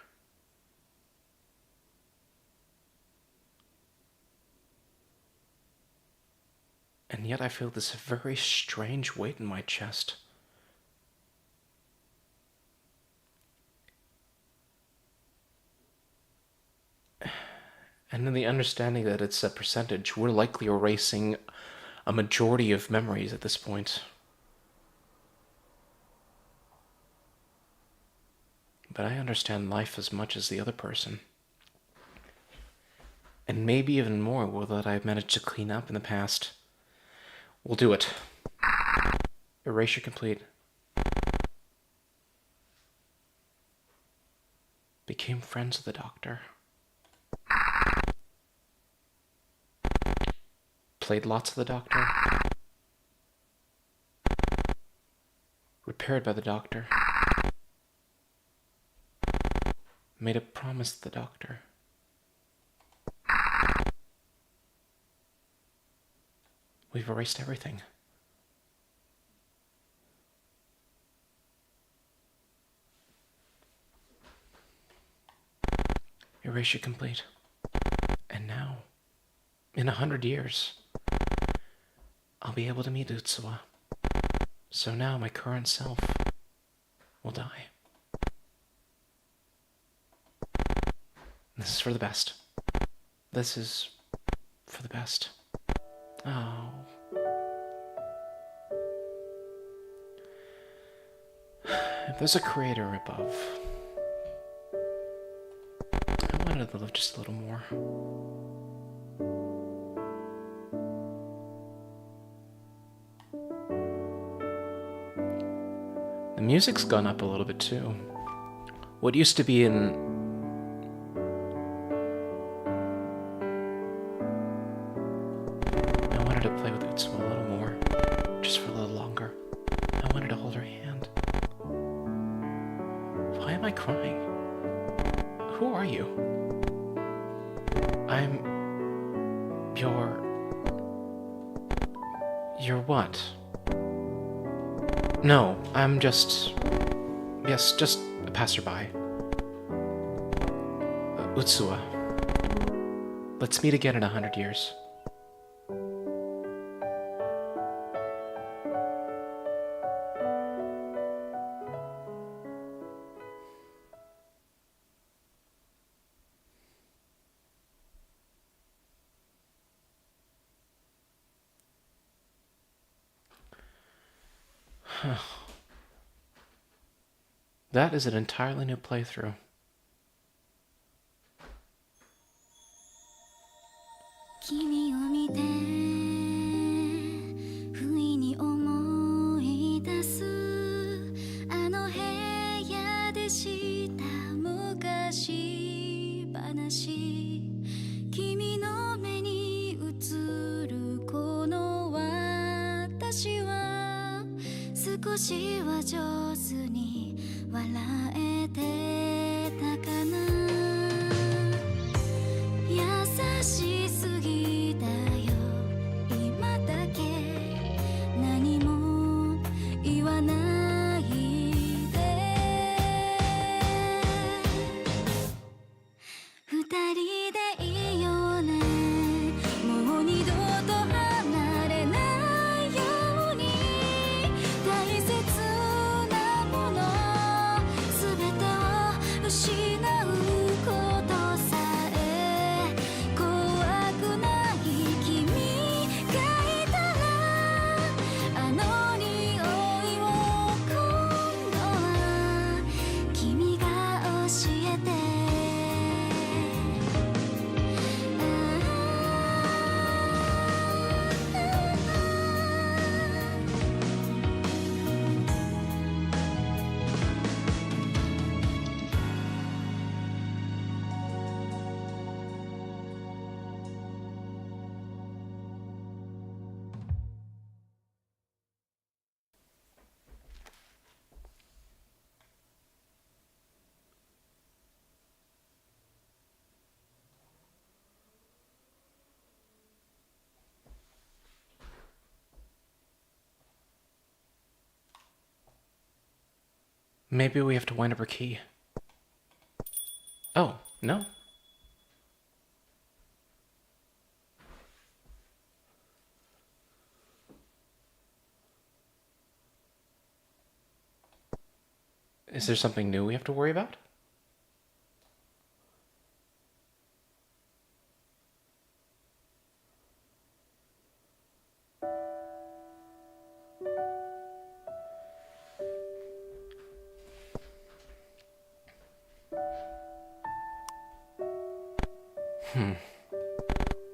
And yet I feel this very strange weight in my chest. And in the understanding that it's a percentage, we're likely erasing a majority of memories at this point. But I understand life as much as the other person. And maybe even more will that I've managed to clean up in the past. We'll do it. Erasure complete. Became friends with the doctor. Played lots of the doctor. Repaired by the doctor. Made a promise to the doctor. We've erased everything. Erasure complete. And now, in 100 years, I'll be able to meet Utsuwa. So now my current self will die. This is for the best. This is for the best. Oh. If there's a creator above, I wanted to live just a little more. The music's gone up a little bit too. What used to be in to play with Utsuwa a little more, just for a little longer. I wanted to hold her hand. Why am I crying? Who are you? I'm You're what? No, I'm just a passerby. Utsuwa. Let's meet again in 100 years. That is an entirely new playthrough. Maybe we have to wind up her key. Oh, no? Is there something new we have to worry about?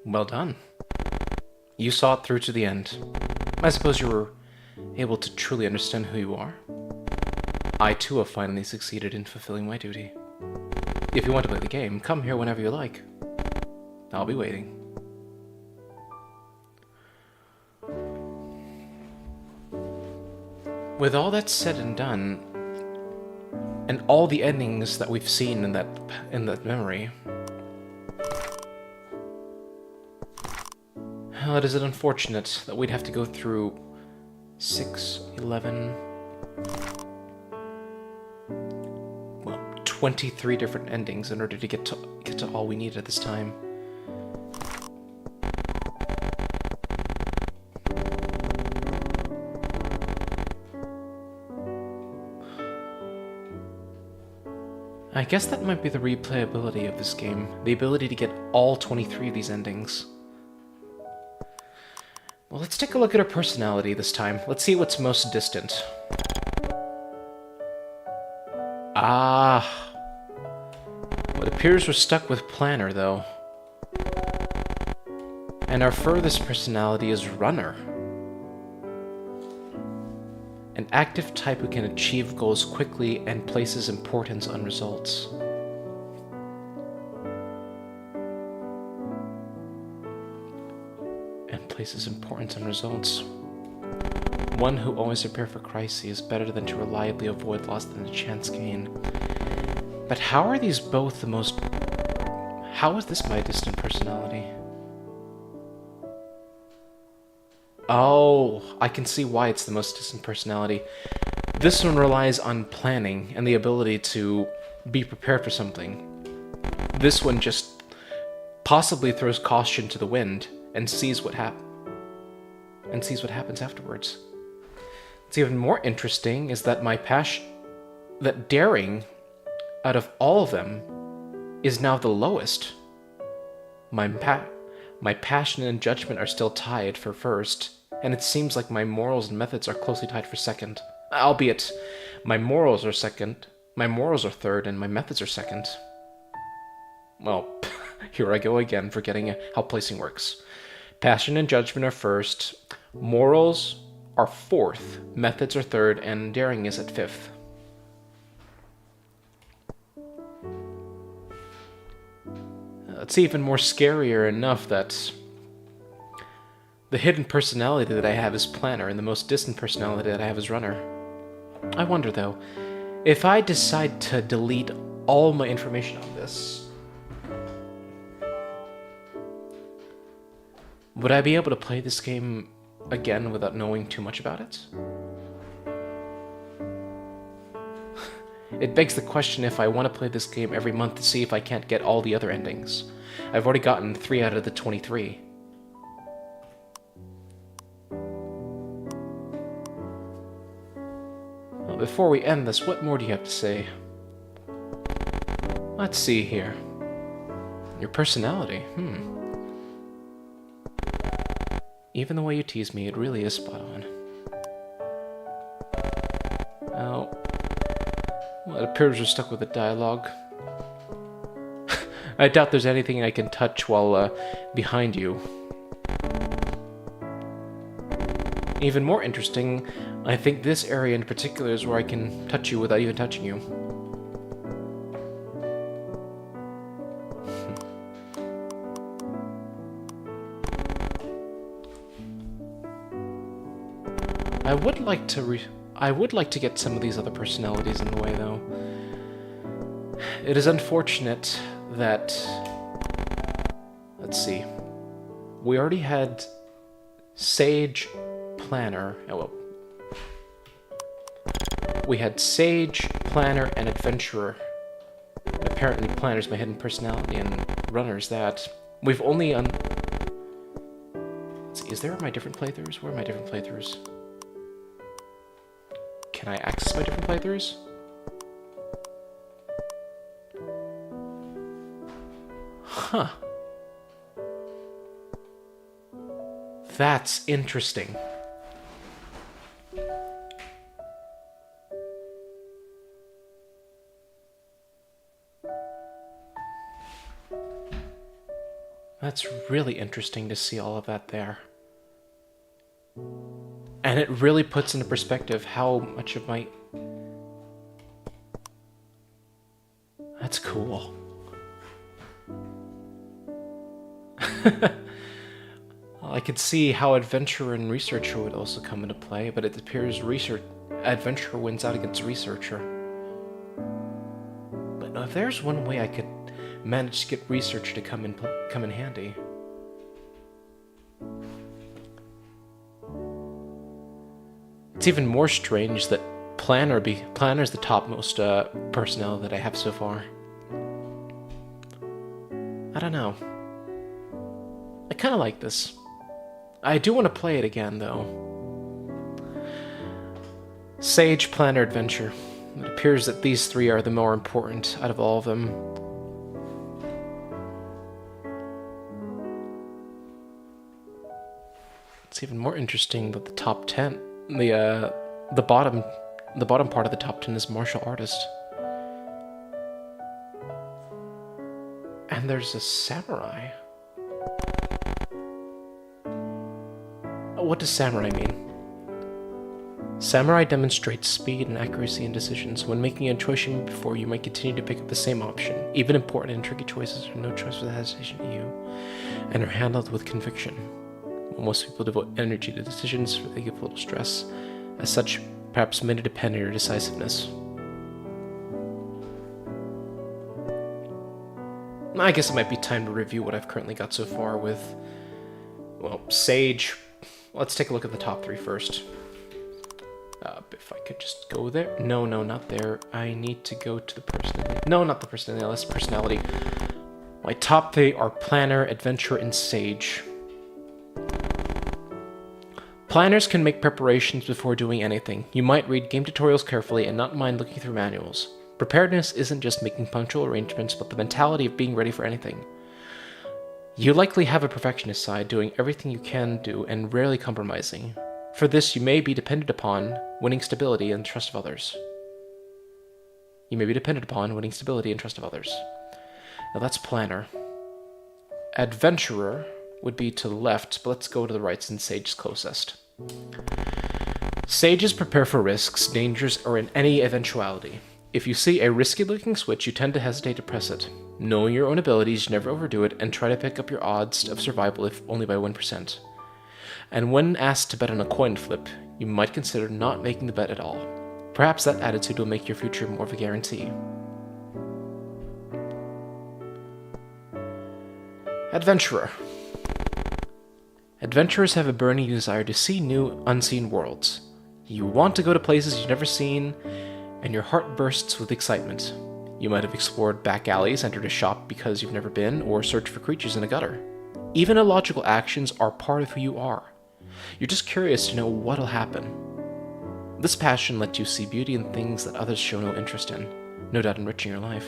Well done. You saw it through to the end. I suppose you were able to truly understand who you are. I too have finally succeeded in fulfilling my duty. If you want to play the game, come here whenever you like. I'll be waiting. With all that said and done, and all the endings that we've seen in that memory, well, it is unfortunate that we'd have to go through 6, 11, well, 23 different endings in order to get to all we need at this time. I guess that might be the replayability of this game, the ability to get all 23 of these endings. Well, let's take a look at her personality this time. Let's see what's most distant. Ah. It appears we're stuck with Planner, though. And our furthest personality is Runner. An active type who can achieve goals quickly and places importance on results. Places importance on results. One who always prepare for crises is better than to reliably avoid loss than a chance gain. But how are these both the most... How is this my distant personality? Oh, I can see why it's the most distant personality. This one relies on planning and the ability to be prepared for something. This one just possibly throws caution to the wind and sees what happens afterwards. What's even more interesting is that that daring, out of all of them, is now the lowest. My passion and judgment are still tied for first, and it seems like my morals and methods are closely tied for second. Albeit, my morals are third, and my methods are second. Well, here I go again, forgetting how placing works. Passion and judgment are first, morals are fourth, methods are third, and daring is at fifth. It's even more scarier enough that the hidden personality that I have is Planner, and the most distant personality that I have is Runner. I wonder, though, if I decide to delete all my information on this, would I be able to play this game again without knowing too much about it? It begs the question if I want to play this game every month to see if I can't get all the other endings. I've already gotten 3 out of the 23. Well, before we end this, what more do you have to say? Let's see here. Your personality, Even the way you tease me, it really is spot on. Oh. Well, it appears we're stuck with the dialogue. I doubt there's anything I can touch while behind you. Even more interesting, I think this area in particular is where I can touch you without even touching you. I would like to get some of these other personalities in the way, though. It is unfortunate that... Let's see. We already had Sage, Planner... Oh, well. We had Sage, Planner, and Adventurer. Apparently Planner's my hidden personality, and Runner's that. We've only Let's see, is there my different playthroughs? Where are my different playthroughs? Can I access my different playthroughs? Huh. That's interesting. That's really interesting to see all of that there. And it really puts into perspective how much of my... That's cool. I could see how Adventurer and Researcher would also come into play, but it appears Adventurer wins out against Researcher. But no, if there's one way I could manage to get Researcher to come in handy. It's even more strange that Planner's the topmost personnel that I have so far. I don't know. I kind of like this. I do want to play it again, though. Sage, Planner, Adventure. It appears that these three are the more important out of all of them. It's even more interesting that the top 10, the bottom part of the top 10 is martial artist. And there's a samurai. What does samurai mean? Samurai demonstrates speed and accuracy in decisions. When making a choice you made before, you might continue to pick up the same option. Even important and tricky choices are no choice without hesitation to you, and are handled with conviction. While most people devote energy to decisions, they give little stress. As such, perhaps many depend on your decisiveness. I guess it might be time to review what I've currently got so far with, well, Sage. Let's take a look at the top three first. If I could just go there. No, not there. I need to go to the personality. No, not the personality. That's personality. My top three are Planner, Adventurer, and Sage. Planners can make preparations before doing anything. You might read game tutorials carefully and not mind looking through manuals. Preparedness isn't just making punctual arrangements, but the mentality of being ready for anything. You likely have a perfectionist side, doing everything you can do and rarely compromising. For this, you may be dependent upon winning stability and trust of others. Now that's Planner. Adventurer would be to the left, but let's go to the right since Sage is closest. Sages prepare for risks, dangers, or in any eventuality. If you see a risky-looking switch, you tend to hesitate to press it. Knowing your own abilities, you never overdo it, and try to pick up your odds of survival if only by 1%. And when asked to bet on a coin flip, you might consider not making the bet at all. Perhaps that attitude will make your future more of a guarantee. Adventurer. Adventurers have a burning desire to see new, unseen worlds. You want to go to places you've never seen, and your heart bursts with excitement. You might have explored back alleys, entered a shop because you've never been, or searched for creatures in a gutter. Even illogical actions are part of who you are. You're just curious to know what'll happen. This passion lets you see beauty in things that others show no interest in, no doubt enriching your life.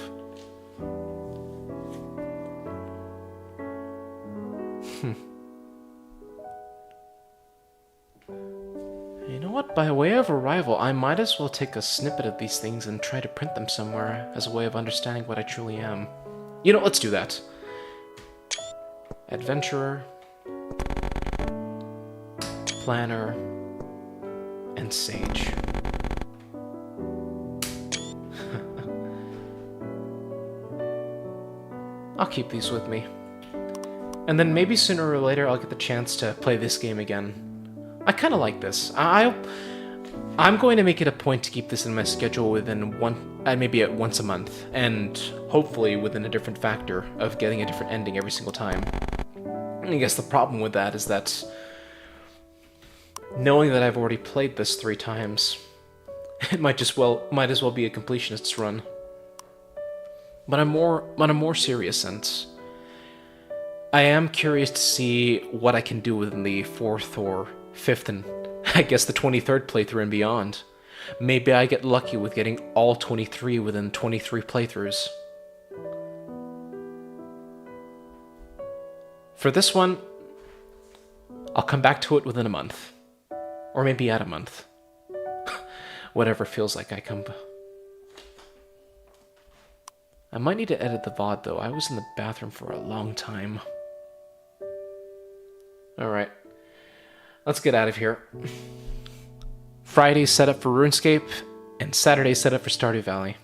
You know what? By way of a rival, I might as well take a snippet of these things and try to print them somewhere as a way of understanding what I truly am. You know, let's do that. Adventurer, Planner, and Sage. I'll keep these with me. And then maybe sooner or later I'll get the chance to play this game again. I kind of like this. I'm going to make it a point to keep this in my schedule within maybe once a month, and hopefully within a different factor of getting a different ending every single time. And I guess the problem with that is that knowing that I've already played this 3 times, It might as well be a completionist's run. But on a more serious sense, I am curious to see what I can do within the 4th or 5th and I guess the 23rd playthrough and beyond. Maybe I get lucky with getting all 23 within 23 playthroughs. For this one, I'll come back to it within a month. Or maybe at a month. Whatever feels like I come... I might need to edit the VOD though. I was in the bathroom for a long time. Alright. Let's get out of here. Friday set up for RuneScape, and Saturday set up for Stardew Valley.